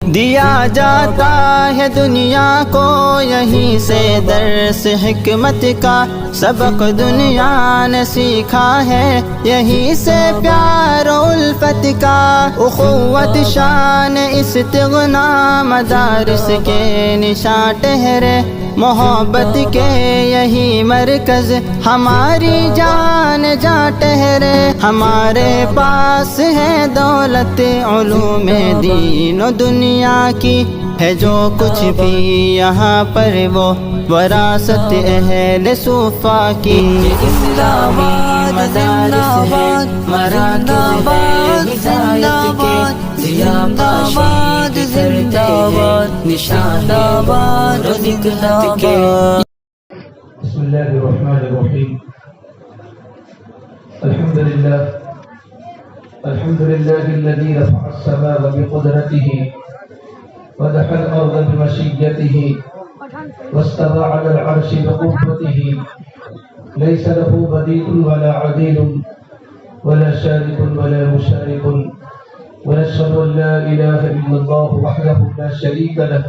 دیا جاتا ہے دنیا کو یہیں سے درس حکمت کا، سبق دنیا نے سیکھا ہے یہیں سے پیار و الفت کا، اخوت شان استغنا مدارس کے نشاں ٹھہرے، محبت کے یہی مرکز ہماری جان جا ٹھہرے، ہمارے پاس ہے دولت علوم دین و دنیا کی، ہے جو کچھ بھی یہاں پر وہ وراثت اہل صوفہ کی، زندہ باد زندہ باد زندہ باد زندہ باد زندہ باد زندہ باد زندہ باد زندہ باد۔ بسم اللہ الرحمن الرحیم، الحمد للہ الذي رفع السماء بقدرته ودحى الأرض بمشيته واستوى على العرش بقوته، ليس له بديل ولا عديل ولا شارك ولا مشارك، ونشهد أن لا إله إلا الله وحده لا شريك له،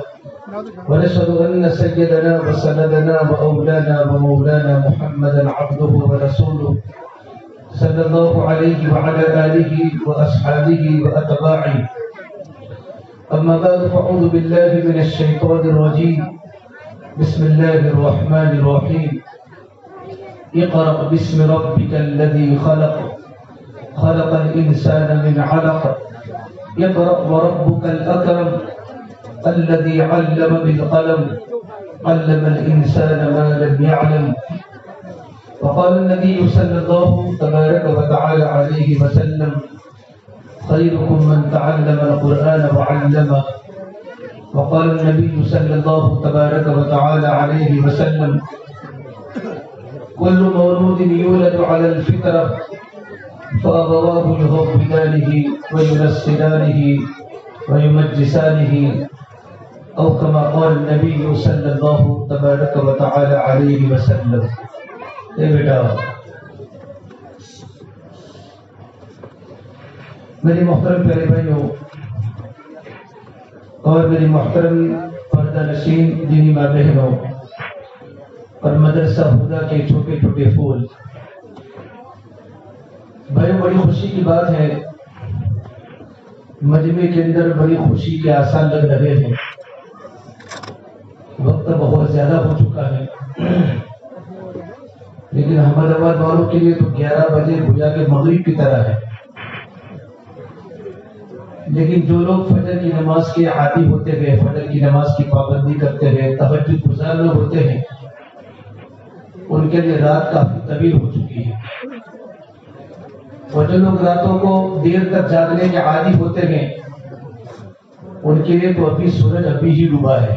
ونشهد أن سيدنا وسندنا وأولانا ومولانا محمدا عبده ورسوله صلى الله عليه وعلى آله وأصحابه وأتباعه، أما بعد فأعوذ بالله من الشيطان الرجيم، بسم الله الرحمن الرحيم، اقرأ باسم ربك الذي خلق، خلق الإنسان من علق، اقرأ وربك الأكرم الذي علم بالقلم، علم الإنسان ما لم يعلم، وقال النبي صلى الله تبارك وتعالى عليه وسلم، خيركم من تعلم القرآن وعلمه، وقال النبي صلى الله تبارك وتعالى عليه وسلم، كل مولود يولد على الفطرة فأبواه يهودانه وينصرانه ويمجسانه، أو كما قال النبي صلى الله تبارك وتعالى عليه وسلم۔ اے بیٹا، میری محترم پیارے بھائیوں اور میری محترم پردہ نشین دینی ماں بہنوں اور مدرسہ ہدا کے چھوٹے چھوٹے پھول بھائیوں، بڑی خوشی کی بات ہے، مجمع کے اندر بڑی خوشی کے آثار لگ رہے ہیں، وقت بہت زیادہ ہو چکا ہے، لیکن احمد آباد والوں کے لیے تو 11 بجے گویا کے مغرب کی طرح ہے، لیکن جو لوگ فجر کی نماز کے عادی ہوتے ہیں، فجر کی نماز کی پابندی کرتے ہیں، تہجد گزار لوگ ہوتے ہیں، ان کے لیے رات کافی طویل ہو چکی ہے، اور جو لوگ راتوں کو دیر تک جاگنے کے عادی ہوتے ہیں ان کے لیے تو ابھی سورج ابھی ہی ڈوبا ہے،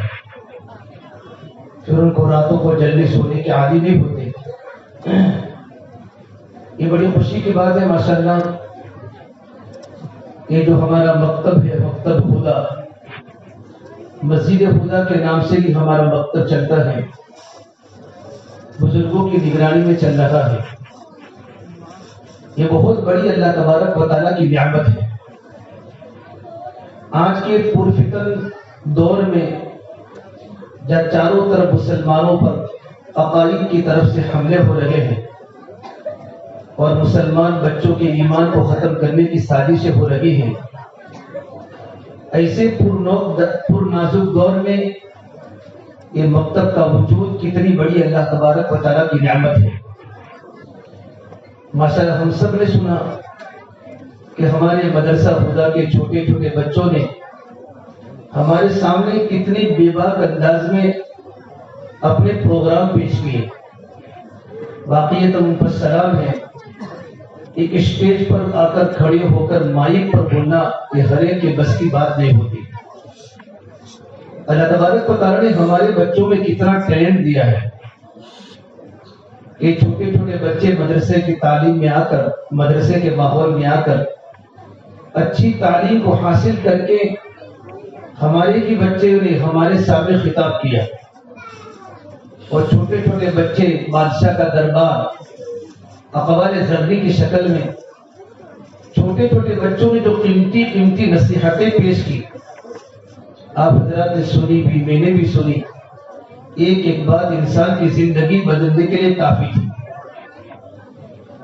پھر ان کو راتوں کو جلدی سونے کے عادی نہیں ہوتے۔ یہ بڑی خوشی کی بات ہے ماشاءاللہ، یہ جو ہمارا مکتب ہے، مکتب خدا، مسجد خدا کے نام سے ہی ہمارا مکتب چلتا ہے، بزرگوں کی نگرانی میں چل رہا ہے، یہ بہت بڑی اللہ تبارک و تعالیٰ کی نعمت ہے۔ آج کے پرفتن دور میں جب چاروں طرف مسلمانوں پر عقائد کی طرف سے حملے ہو رہے ہیں اور مسلمان بچوں کے ایمان کو ختم کرنے کی سازشیں ہو رہی ہیں، ایسے پرنازک دور میں یہ مکتب کا وجود کتنی بڑی اللہ تبارک و تعالیٰ کی نعمت ہے۔ ماشاءاللہ ہم سب نے سنا کہ ہمارے مدرسہ خدا کے چھوٹے چھوٹے بچوں نے ہمارے سامنے کتنی بے باک انداز میں اپنے پروگرام پیش کیے، واقعیت ان پر سلام ہے۔ ایک اسٹیج پر آ کر کھڑے ہو کر مائک پر بولنا یہ ہر ایک کے بس کی بات نہیں ہوتی۔ اللہ تبارک و تعالیٰ نے ہمارے بچوں میں کتنا ٹیلنٹ دیا ہے کہ چھوٹے چھوٹے بچے مدرسے کی تعلیم میں آ کر، مدرسے کے ماحول میں آ کر اچھی تعلیم کو حاصل کر کے ہمارے ہی بچے نے ہمارے سامنے خطاب کیا، اور چھوٹے چھوٹے بچے بادشاہ کا دربار اقوال زرعی کی شکل میں چھوٹے چھوٹے بچوں نے جو قیمتی نصیحتیں پیش کی، آپ حضرات نے سنی بھی، میں نے بھی سنی، ایک ایک بات انسان کی زندگی بدلنے کے لیے کافی تھی۔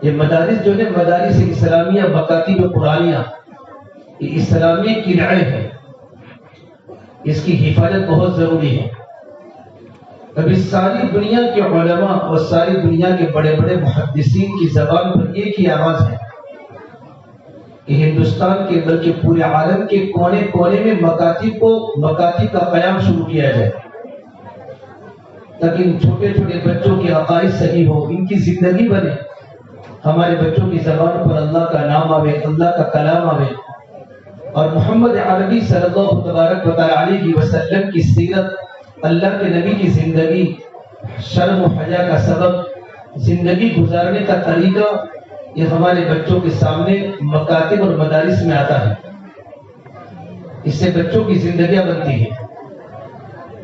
یہ مدارس جو ہے مدارس اسلامیہ مکاتب قرآنیہ، یہ اسلامی قلعے ہیں، اس کی حفاظت بہت ضروری ہے۔ ابھی ساری دنیا کے علماء اور ساری دنیا کے بڑے بڑے محدثین کی زبان پر ایک ہی آواز ہے کہ ہندوستان کے بلکہ پورے عالم کے کونے کونے میں مکاتب کا قیام شروع کیا جائے، تاکہ ان چھوٹے چھوٹے بچوں کے عقائد صحیح ہو، ان کی زندگی بنے، ہمارے بچوں کی زبان پر اللہ کا نام آوے، اللہ کا کلام آوے، اور محمد عربی صلی اللہ تبارک و تعالی علیہ وسلم کی سیرت، اللہ کے نبی کی زندگی، شرم و حیا کا سبب، زندگی گزارنے کا طریقہ، یہ ہمارے بچوں کے سامنے مکاتب اور مدارس میں آتا ہے۔ اس سے بچوں کی زندگیاں بنتی ہیں۔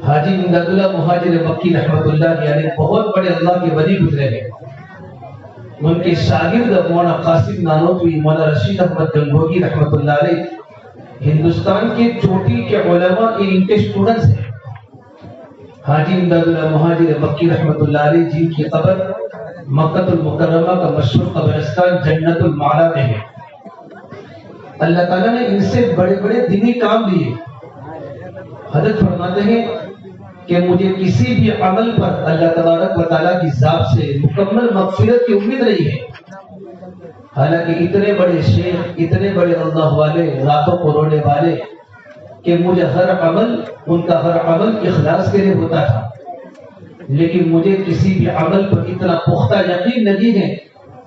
حاجی امداد اللہ مہاجر مکی رحمۃ اللہ علیہ بہت بڑے اللہ کے ولی گزرے ہیں۔ ان کے شاگرد مولانا قاسم نانوتوی، مولانا رشید احمد گنگوہی رحمۃ اللہ علیہ ہندوستان کے چوٹی کے علماء ان کے اسٹوڈنٹس ہیں۔ حاجی امداد اللہ مہاجر مکی رحمۃ اللہ علیہ جن کی قبر مکہ المکرمہ کا مشہور قبرستان جنت المعلا میں ہے۔ اللہ تعالیٰ نے ان سے بڑے بڑے دینی کام دیے۔ حضرت فرماتے ہیں کہ مجھے کسی بھی عمل پر اللہ تبارک و تعالیٰ کی ذات سے مکمل مغفرت کی امید نہیں ہے، حالانکہ اتنے بڑے شیخ، اتنے بڑے اللہ والے، راتوں کو رونے والے، کہ مجھے ہر عمل، ان کا ہر عمل اخلاص کے لیے ہوتا تھا، لیکن مجھے کسی بھی عمل پر اتنا پختہ یقین نہیں ہے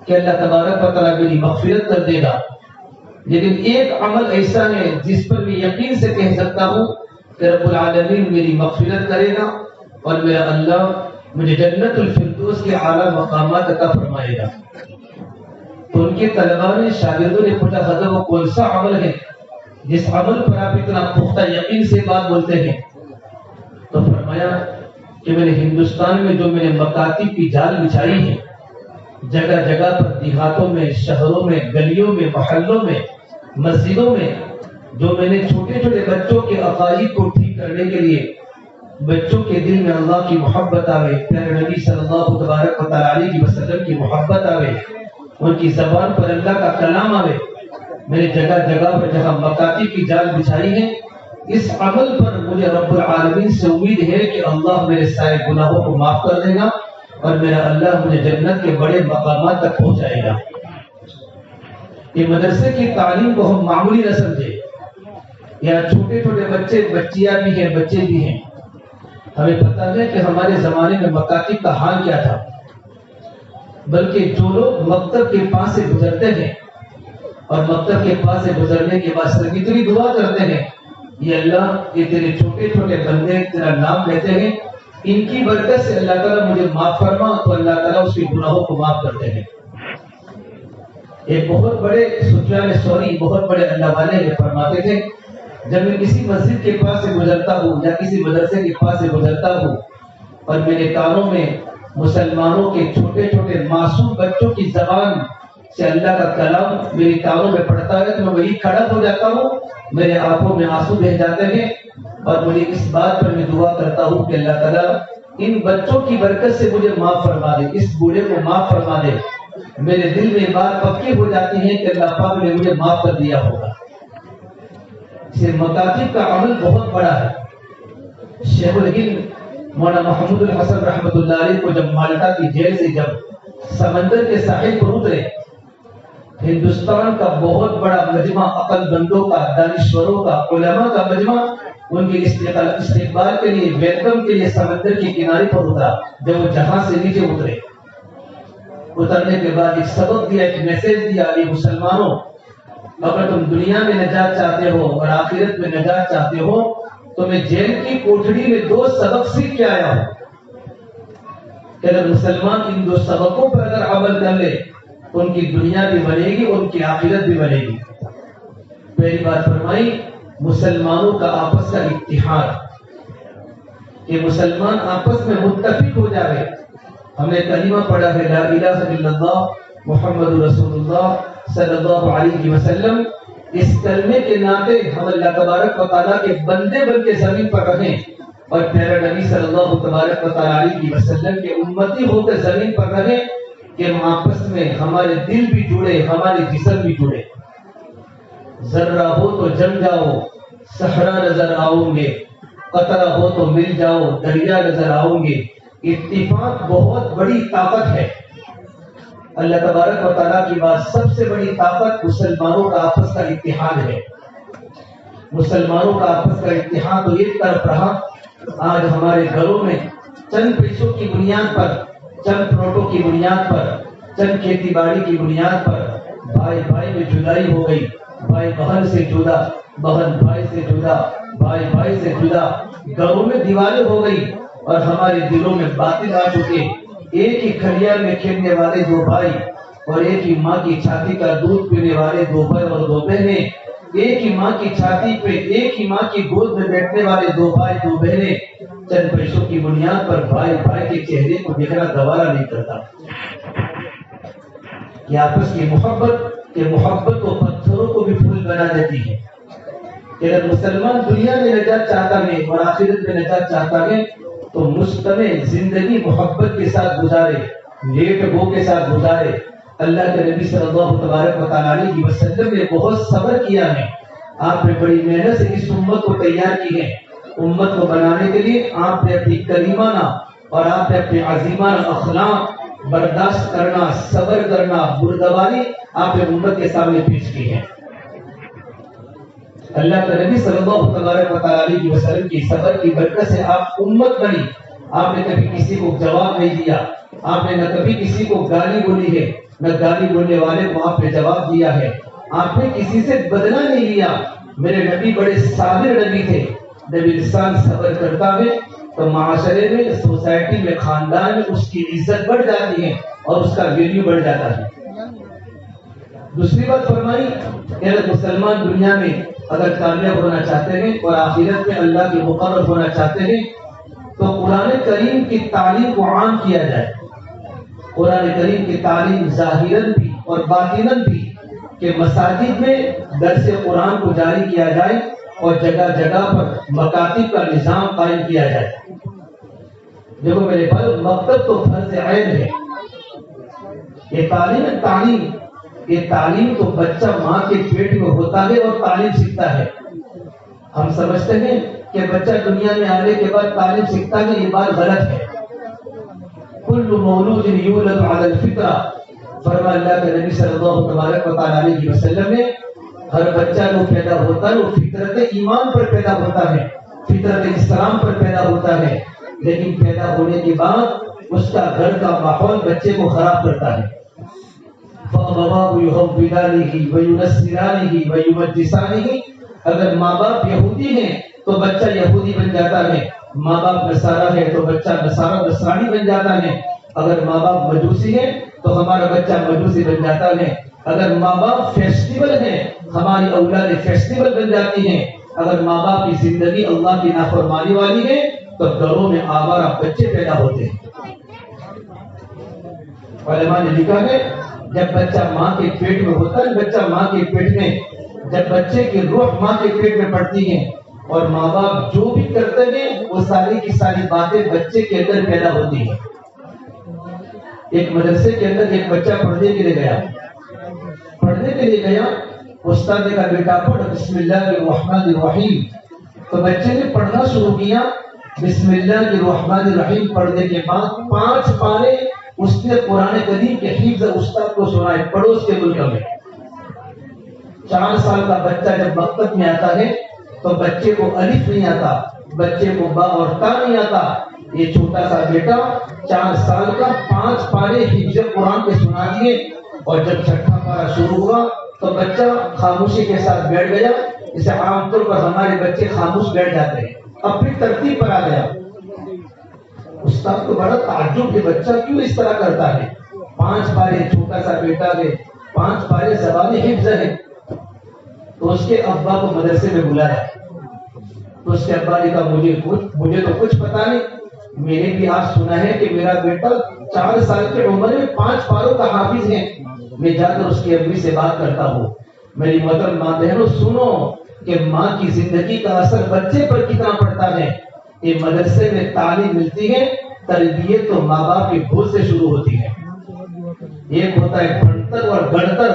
کہ اللہ تبارک و تعالیٰ میری مغفرت کر دے گا، لیکن ایک عمل ایسا ہے جس پر میں یقین سے کہہ سکتا ہوں کہ رب العالمین میری مغفرت کرے گا اور میرا اللہ مجھے جنت الفردوس کے اعلیٰ مقامات عطا فرمائے گا۔ تو ان کے طلباء نے، شاگردوں نے پوچھا حضرت وہ کون سا عمل ہے جس عمل پر آپ اتنا پختہ یقین سے بات بولتے ہیں؟ تو فرمایا کہ میں نے ہندوستان میں جو میں نے مکاتب کی جال بچھائی ہے، جگہ جگہ پر، دیہاتوں میں، شہروں میں، گلیوں میں، محلوں میں، مسجدوں میں، جو میں نے چھوٹے چھوٹے بچوں کے عقائد کو ٹھیک کرنے کے لیے، بچوں کے دل میں اللہ کی محبت آوے، پیارے نبی صلی اللہ تبارک و تعالی علیہ وسلم کی محبت آوے، ان کی زبان پر اللہ کا کلام آوے، میں نے جگہ جگہ پر جہاں مکاتب کی جال بچھائی ہے، اس عمل پر مجھے رب العالمین سے امید ہے کہ اللہ میرے سارے گناہوں کو معاف کر دے گا اور میرا اللہ مجھے جنت کے بڑے مقامات تک پہنچائے گا۔ یہ مدرسے کی تعلیم کو ہم معمولی نہ سمجھے، یا چھوٹے چھوٹے بچے، بچیاں بھی ہیں، بچے بھی ہیں، ہمیں پتہ ہے کہ ہمارے زمانے میں مکاتب کا حال کیا تھا، بلکہ جو لوگ مکتب کے پاس سے گزرتے ہیں اور مکتب کے پاس سے گزرنے کے بعد صرف اتنی دعا کرتے ہیں، یہ اللہ، یہ تیرے چھوٹے چھوٹے بندے تیرا نام لیتے ہیں، ان کی برکت سے اللہ تعالیٰ مجھے معاف فرما، تو اللہ تعالیٰ اس کے گناہوں کو معاف کرتے ہیں۔ ایک بہت بڑے سفیان ثوری، بہت بڑے اللہ والے، یہ فرماتے تھے جب میں کسی مسجد کے پاس سے گزرتا ہوں یا کسی مدرسے کے پاس سے گزرتا ہوں اور میرے کانوں میں مسلمانوں کے چھوٹے چھوٹے معصوم بچوں کی زبان سے اللہ کا کلام میری کانوں میں پڑتا ہے تو میں وہی کھڑا ہو جاتا ہوں، میرے آنکھوں میں آنسو بہ جاتے ہیں، اور مجھے اس بات پر میں دعا کرتا ہوں کہ اللہ تعالیٰ ان بچوں کی برکت سے مجھے معاف فرما دے، اس بوڑھے کو معاف فرما دے۔ میرے دل میں بات پکی ہو جاتی ہے کہ اللہ پاک نے مجھے معاف کر دیا ہوگا۔ اسے مکاتب کا عمل بہت بڑا ہے۔ شیخ الہند مولانا محمود الحسن رحمۃ اللہ علیہ کو جب مالٹا کی جیل سے جب سمندر کے ساحل پر اترے، ہندوستان کا بہت بڑا مجمع، عقل مندوں کا، دانشوروں کا، علماء کا مجمع ان کے استقبال کے لیے، ویلکم کے لیے سمندر کے کنارے پر اترا۔ جب وہ جہاز سے نیچے اترے، اترنے کے بعد ایک سبق دیا، ایک میسج دیا، یہ مسلمانوں، اگر تم دنیا میں نجات چاہتے ہو اور آخرت میں نجات چاہتے ہو تو میں جیل کی کوٹڑی میں 2 سبق سیکھ کے آیا ہوں کہ اگر مسلمان ان 2 سبقوں پر اگر عمل کر لے تو ان کی دنیا بھی بنے گی اور ان کی آخرت بھی بنے گی۔ پہلی بات فرمائی مسلمانوں کا آپس کا اتحاد، کہ مسلمان آپس میں متفق ہو جائے۔ ہم نے کلمہ پڑھا ہے لا الہ الا اللہ محمد رسول اللہ صلی اللہ علیہ وسلم، اس کلمے کے ناطے ہم اللہ تبارک و تعالیٰ کے بندے بن کے زمین پر رہیں اور پیارا نبی صلی اللہ تبارک و تعالیٰ علیہ وسلم کے امتی ہو کر زمین پر رہیں کہ ہم آپس میں ہمارے دل بھی جڑے، ہمارے جسم بھی جڑے. ذرہ ہو تو جم جاؤ صحرا نظر آؤں گے، قطرہ ہو تو مل جاؤ دریا نظر آؤں گے. اتفاق بہت بڑی طاقت ہے. اللہ تبارک و تعالیٰ کی بات سب سے بڑی طاقت مسلمانوں کا آپس کا اتحاد ہے. مسلمانوں کا آپس کا اتحاد تو ایک طرف رہا، آج ہمارے گھروں میں چند پیسوں کی بنیاد پر، چند پلاٹوں کی بنیاد پر، چند کھیتی باڑی کی بنیاد پر بھائی بھائی میں جدائی ہو گئی. بھائی بہن سے جدا، بہن بھائی سے جدا، بھائی بھائی سے جدا. گھروں میں دیواریں ہو گئی اور ہمارے دلوں میں باطل آ چکے. ایک ہی کھلیان میں کھیلنے والے دو بھائی اور ایک ہی ماں کی چھاتی کا دودھ پینے والے دو بھائی اور دو بہنیں، ایک ہی ماں کی چھاتی پہ، ایک ہی ماں کی گود میں بیٹھنے والے دو بھائی دو بہنیں، چند پیسوں کی بنیاد پر بھائی بھائی کے چہرے کو دیکھنا گوارا نہیں کرتا. یہ آپس کی محبت کو پتھروں کو بھی پھول بنا دیتی ہے. اگر مسلمان دنیا میں نجات چاہتا ہے اور آخرت میں نجات چاہتا ہے تو مستمع زندگی محبت کے ساتھ گزارے، لیٹ گو کے ساتھ گزارے. اللہ کے نبی صلی اللہ تبارک و تعالیٰ علیہ وسلم نے بہت صبر کیا ہے. آپ نے بڑی محنت سے اس امت کو تیار کی ہے. امت کو بنانے کے لیے آپ نے اپنی کریمانہ اور آپ نے اپنے عظیمانہ اخلاق برداشت کرنا، صبر کرنا، بردباری آپ نے امت کے سامنے پیش کی ہے. اللہ کے نبی صلی اللہ تبارک و تعالیٰ علیہ وسلم کی صبر کی برکت سے آپ امت بنی. آپ نے کبھی کسی کو جواب نہیں دیا، آپ نے نہ کبھی کسی کو گالی بولی ہے، نہ گالی بولنے والے کو آپ نے جواب دیا ہے. آپ نے کسی سے بدلہ نہیں لیا. میرے نبی بڑے صابر نبی تھے. جب انسان صبر کرتا ہے تو معاشرے میں، سوسائٹی میں، خاندان میں اس کی عزت بڑھ جاتی ہے اور اس کا ویلیو بڑھ جاتا ہے. دوسری بات فرمائی کہ اگر مسلمان دنیا میں اگر کامیاب ہونا چاہتے ہیں اور آخرت میں اللہ کے مقرب ہونا چاہتے ہیں تو قرآن کریم کی تعلیم کو عام کیا جائے. قرآن کریم کی تعلیم ظاہراً بھی اور باطناً بھی کہ مساجد میں درس قرآن کو جاری کیا جائے اور جگہ جگہ پر مکاتب کا نظام قائم کیا جائے. دیکھو میرے بھائی، مکتب تو فرض عین ہے. یہ تعلیم تو بچہ ماں کے پیٹ میں ہوتا ہے اور تعلیم سیکھتا ہے. ہم سمجھتے ہیں کہ بچہ دنیا میں آنے کے بعد تعلیم سیکھتا ہے، یہ بات غلط ہے. کل مولود یولد علی الفطرہ، فرما اللہ کے نبی صلی اللہ تبارک و تعالیٰ علیہ وسلم نے، ہر بچہ جو پیدا ہوتا ہے وہ فطرت ایمان پر پیدا ہوتا ہے، فطرت اسلام پر پیدا ہوتا ہے. لیکن پیدا ہونے کے بعد اس کا گھر کا ماحول بچے کو خراب کرتا ہے. فَأَبَوَاهُ يُحَوِّدَانِهِ وَيُنَصِّرَانِهِ وَيُمَجِّسَانِهِ، اگر ماں باپ یہودی ہیں تو بچہ یہودی بن جاتا ہے. ماں باپ نصارہ ہے تو بچہ نصرانی بن جاتا ہے. اگر ماں باپ مجوسی ہے تو ہمارا بچہ مجوسی بن جاتا ہے. اگر ماں باپ فیسٹیول ہیں ہماری اولاد فیسٹیول بن جاتی ہیں. اگر ماں باپ کی زندگی اللہ کی نافرمانی والی ہے تو گھروں میں آوارہ بچے پیدا ہوتے ہیں. علماء نے لکھا ہے جب بچہ ماں کے پیٹ میں ہوتا ہے، بچہ ماں کے پیٹ میں، جب بچے کی روح ماں کے پیٹ میں پڑتی ہے اور ماں باپ جو بھی کرتے ہیں وہ ساری کی ساری باتیں بچے کے اندر پیدا ہوتی ہیں. ایک مدرسے کے اندر ایک بچہ پڑھنے کے لیے گیا. استاد نے کہا بیٹا پڑھ بسم اللہ الرحمن الرحیم. تو بچے نے پڑھنا شروع کیا. بسم اللہ الرحمن الرحیم پڑھنے کے بعد 5 پارے اس نے قرآن کریم کے حفظ استاد کو سنائے پڑوس کے ملک میں. 4 سال کا بچہ جب مکتب میں آتا ہے تو بچے کو الف نہیں آتا، بچے کو با اور تا نہیں آتا. یہ چھوٹا سا بیٹا 4 سال کا 5 پارے حفظ قرآن کے سنا دیے اور جب 6واں پارا شروع ہوا تو بچہ خاموشی کے ساتھ بیٹھ گیا. جسے عام طور پر ہمارے بچے خاموش بیٹھ جاتے ہیں، اپنی ترتیب پر آ گیا. استاد کو بڑا تعجب کہ بچہ کیوں اس طرح کرتا ہے. 5 پارے چھوٹا سا بیٹا ہے، 5 پارے زبان حفظ ہے. تو اس کے ابا کو مدرسے میں بلایا تو اس کے ابا نے کہا مجھے تو کچھ پتا نہیں، میں نے بھی آج سنا ہے کہ میرا بیٹا 4 سال کی عمر میں 5 پاروں کا حافظ ہے. میں جا کر اس کی امی سے بات کرتا ہوں. میری محترم ماں بہنوں سنو کہ ماں کی زندگی کا اثر بچے پر کتنا پڑتا ہے. یہ مدرسے میں تعلیم ملتی ہے، تربیت تو ماں باپ کی گود سے شروع ہوتی ہے. ایک ہوتا ہے بڑھتر اور گڑتر،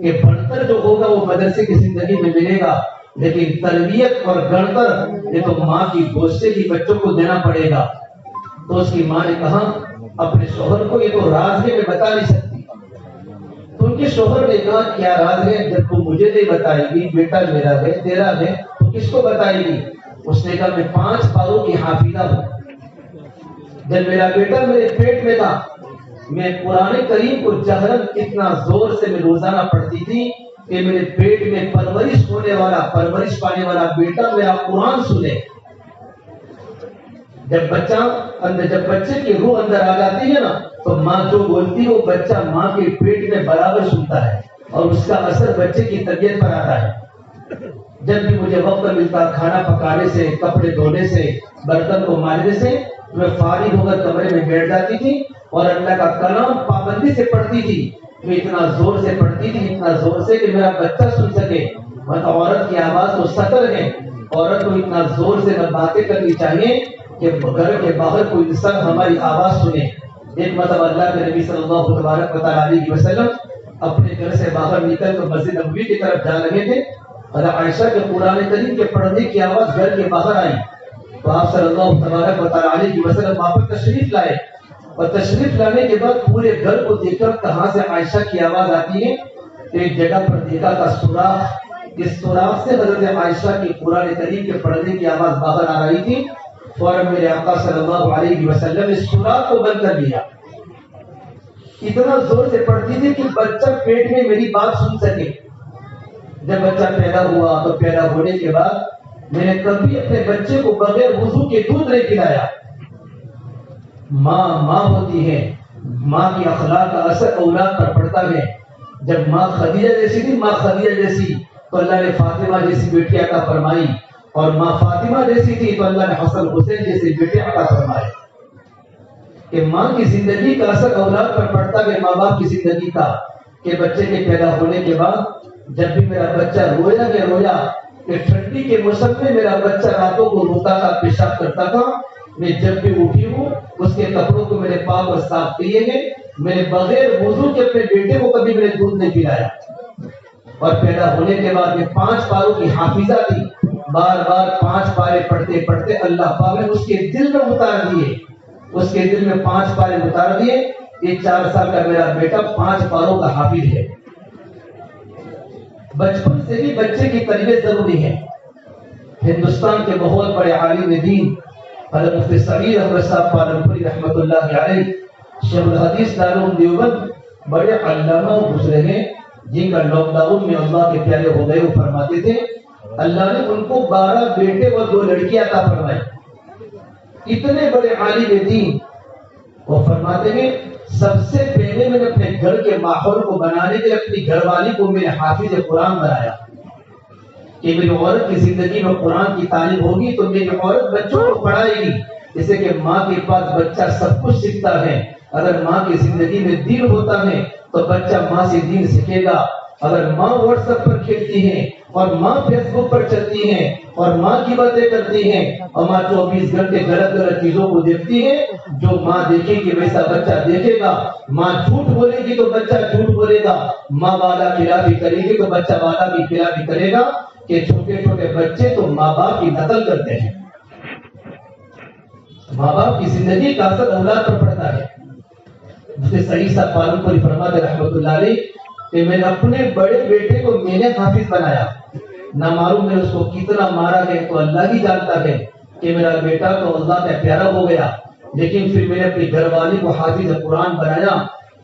کہ بڑھتر جو ہوگا وہ مدرسے کی زندگی میں ملے گا، لیکن تربیت اور گڑتر یہ تو ماں کی گود سے ہی بچوں کو دینا پڑے گا. تو اس کی ماں نے کہا اپنے شوہر کو یہ تو راز ہے، میں بتا نہیں سکتی. تو ان کے شوہر نے کہا کیا راز ہے؟ جب تو مجھے نہیں بتائے گی، بیٹا میرا ہے تیرا ہے تو کس کو بتائے گی؟ اس نے کہا میں 5 پاروں کی حافظہ ہوں. جب میرا بیٹا میرے پیٹ میں تھا میں قرآن کریم کو جہرن اتنا زور سے میں روزانہ پڑھتی تھی کہ میرے پیٹ میں پرورش ہونے والا، پرورش پانے والا بیٹا میرا قرآن سنے. جب بچے کی روح اندر آ جاتی ہے نا تو ماں جو بولتی ہے وہ بچہ ماں کے پیٹ میں برابر سنتا ہے اور اس کا اثر بچے کی طبیعت پر آتا ہے. جب بھی مجھے وقت ملتا کھانا پکانے سے، کپڑے دھونے سے، برتن کو مانجنے سے، میں فارغ ہو کر کمرے میں بیٹھ جاتی تھی اور اللہ کا کلام پابندی سے پڑھتی تھی. میں اتنا زور سے پڑھتی تھی، اتنا زور سے کہ میرا بچہ سن سکے. مطلب عورت کی آواز تو سطر ہے، عورت کو اتنا زور سے باتیں کرنی چاہیے کہ گھر کے باہر کوئی انسان ہماری آواز سنے. ایک مرتبہ اللہ کے نبی صلی اللہ تبارک و تعالی علیہ وسلم اپنے گھر سے باہر نکل کر مسجد نبوی کی طرف جا رہے تھے. حضرت عائشہ کے قرآن کریم کے پڑھنے کی آواز گھر کے باہر آئی تو آپ صلی اللہ تبارک و تعالی علیہ وسلم وہاں پر تشریف لائے اور تشریف لانے کے بعد پورے گھر کو دیکھ کر کہاں سے عائشہ کی آواز آتی ہے. ایک جگہ پر دیکھا تھا سوراخ، اس سوراخ سے حضرت عائشہ کی قرآن کریم کے پڑھنے کی آواز باہر آ رہی تھی. فوراً میرے آقا صلی اللہ علیہ وسلم اس سوراخ کو بند کر لیا. اتنا زور سے پڑھتی تھی کہ بچہ پیٹ میں میری بات سن سکے. جب بچہ پیدا ہوا تو پیدا ہونے کے بعد میں نے کبھی اپنے بچے کو بغیر وضو کے دودھ نہیں پلایا. ماں ہوتی ہے، ماں کی اخلاق کا اثر اولاد پر پڑتا ہے. جب ماں خدیجہ جیسی تھی، ماں خدیجہ جیسی تو اللہ نے فاطمہ جیسی بیٹی عطا فرمائی، اور ماں فاطمہ جیسی تھی تو اللہ نے حسن حسین جیسی بیٹی عطا فرمائے. کہ ماں کی زندگی کا اثر اولاد پر پڑتا ہے، ماں باپ کی زندگی کا. کہ بچے کے پیدا ہونے کے بعد جب بھی میرا بچہ رویا کہ ٹھنڈی کے موسم میں میرا بچہ راتوں کو روتا تھا، پیشاب کرتا تھا. میں جب بھی اٹھی ہوں اس کے کپڑوں کو میرے پاک اور صاف کیے ہیں. میں نے بغیر وضو کے اپنے بیٹے کو کبھی میں نے دودھ نہیں پلایا. اور پیدا ہونے کے بعد میں 5 پاروں کی حافظہ تھی. بار بار 5 پارے پڑھتے پڑھتے اللہ پاک نے اس کے دل میں اتار دیے، اس کے دل میں 5 پارے اتار دیے. یہ 4 سال کا میرا بیٹا 5 پاروں کا حافظ ہے. بچپن سے ہی بچے کی تربیت ضروری ہے. ہندوستان کے بہت بڑے عالم دین حضرت مفتی سعید احمد صاحب پالنپوری رحمۃ اللہ علیہ، شیخ الحدیث دارالعلوم دیوبند، بڑے علامہ گزرے ہیں جن کا لاک ڈاؤن میں اللہ کے پیارے ہو گئے. وہ فرماتے تھے اللہ نے ان کو 12 بیٹے اور 2 لڑکیاں عطا فرمائی. اتنے بڑے عالم دین. وہ فرماتے ہیں سب سے پہلے میں نے اپنے گھر کے ماحول کو بنانے کے لیے اپنی گھر والی کو میں نے حافظ قرآن بنایا کہ میری عورت کی زندگی میں قرآن کی تعلیم ہوگی تو میری عورت بچوں کو پڑھائے گی. جیسے کہ ماں کے پاس بچہ سب کچھ سیکھتا ہے. اگر ماں کی زندگی میں دین ہوتا ہے تو بچہ ماں سے دین سیکھے گا. اگر ماں واٹس ایپ پر کھیلتی ہے اور ماں فیس بک پر چلتی ہے اور ماں کی باتیں کرتی ہیں اور ماں 24 گھنٹے غلط چیزوں کو دیکھتی ہے، جو ماں دیکھے گی ویسا بچہ دیکھے گا. ماں جھوٹ بولے گی تو بچہ جھوٹ بولے گا. ماں وعدہ خلافی کرے گی تو بچہ وعدہ کی خلافی کرے گا. کہ چھوٹے چھوٹے بچے تو ماں باپ کی نقل کرتے ہیں. ماں باپ کی زندگی کا اثر اولاد پر پڑتا ہے. مجھے صحیح صاحب پالنپوری فرماتے رحمۃ اللہ علیہ کہ میں نے اپنے بڑے بیٹے کو میں نے حافظ بنایا. نہ معلوم میں اس کو کتنا مارا ہے تو اللہ ہی جانتا ہے کہ میرا بیٹا تو اللہ کا پیارا ہو گیا. لیکن پھر میں نے اپنی گھر والی کو حافظ قرآن بنایا.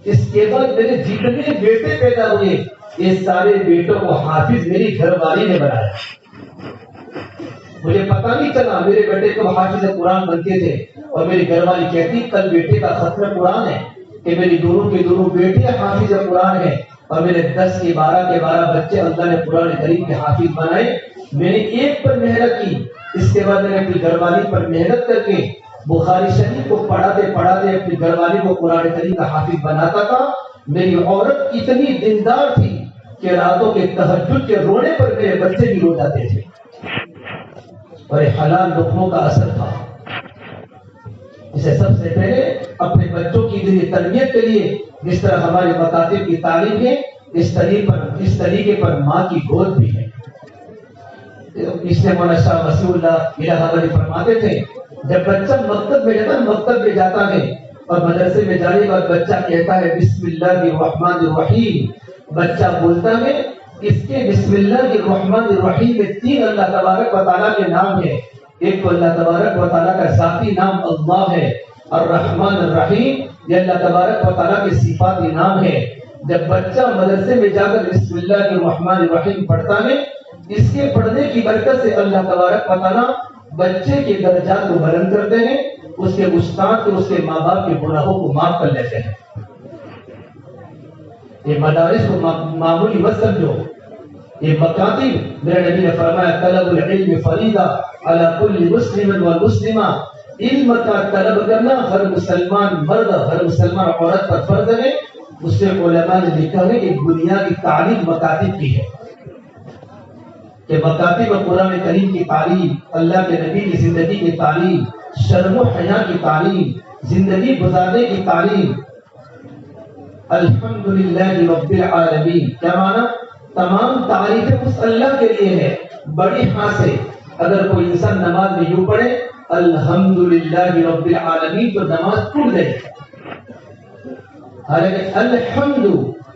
اس کے بعد میرے جتنے بیٹے پیدا ہوئے یہ سارے بیٹوں کو حافظ میری گھر والی نے بنایا. مجھے پتہ نہیں چلا میرے بیٹے کو حافظ قرآن بنتے تھے اور میری گھر والی کہتی کل بیٹے کا ختم قرآن ہے. کہ میری دونوں کی دونوں بیٹیاں حافظ قرآن ہیں اور میرے 10 کے 12 بچے اللہ نے قرآن کریم کے حافظ بنائے. میں نے ایک پر محنت کی. اس کے بعد میں نے اپنی گھر والی پر محنت کر کے بخاری شریف کو پڑھاتے اپنی گھر والی کو قرآن کریم کا حافظ بناتا تھا. میری عورت اتنی دیندار تھی کہ راتوں کے تہجد کے رونے پر میرے بچے بھی رو جاتے تھے، اور یہ حلال لقموں کا اثر تھا۔ اسے سب سے پہلے اپنے بچوں کی دینی تربیت کے لیے جس طرح ہمارے مکاتب کی تعلیم ہے، اس طریقے پر ماں کی گود بھی ہے۔ اس لیے مولانا شاہ وسیع اللہ الہ ابدی فرماتے تھے، جب بچہ مکتب میں جاتا ہے اور مدرسے میں جانے کے بعد بچہ کہتا ہے بسم اللہ الرحمن الرحیم، بچہ بولتا ہے اس کے بسم اللہ الرحمن الرحیم میں 3 اللہ تبارک و تعالیٰ کے نام ہیں۔ ایک تو اللہ تبارک و تعالیٰ کا ذاتی نام اللہ ہے، الرحمن الرحیم یہ اللہ تبارک و تعالیٰ کے صفاتی نام ہے۔ جب بچہ مدرسے میں جا کر بسم اللہ الرحمن الرحیم پڑھتا ہے، اس کے پڑھنے کی برکت سے اللہ تبارک و تعالیٰ بچے کے درجات کو بلند کرتے ہیں، اس کے استاد اور اس کے ماں باپ کے گناہوں کو معاف کر لیتے ہیں۔ یہ مدارس کو معمولی مت سمجھو، یہ مکاتب، میرے نبی نے فرمایا طلب العلم فریضہ علی کل مسلم والمسلمہ، علم کا طلب کرنا ہر مسلمان مرد ہر مسلمان عورت پر فرض ہے۔ اس سے علماء نے لکھا ہے کہ بنیادی تعلیم مکاتب کی ہے، کہ مکاتب و قرآن کریم کی تعلیم، اللہ کے نبی کی زندگی کی تعلیم، شرم و حیا کی تعلیم، زندگی گزارنے کی تعلیم۔ الحمدللہ رب العالمین کیا معنی؟ تمام تعریفیں اس اللہ کے لیے ہے بڑی ہاں سے۔ اگر کوئی انسان نماز میں یوں پڑھے الحمدللہ رب العالمین تو نماز ٹوٹ گئی، حالانکہ الحمد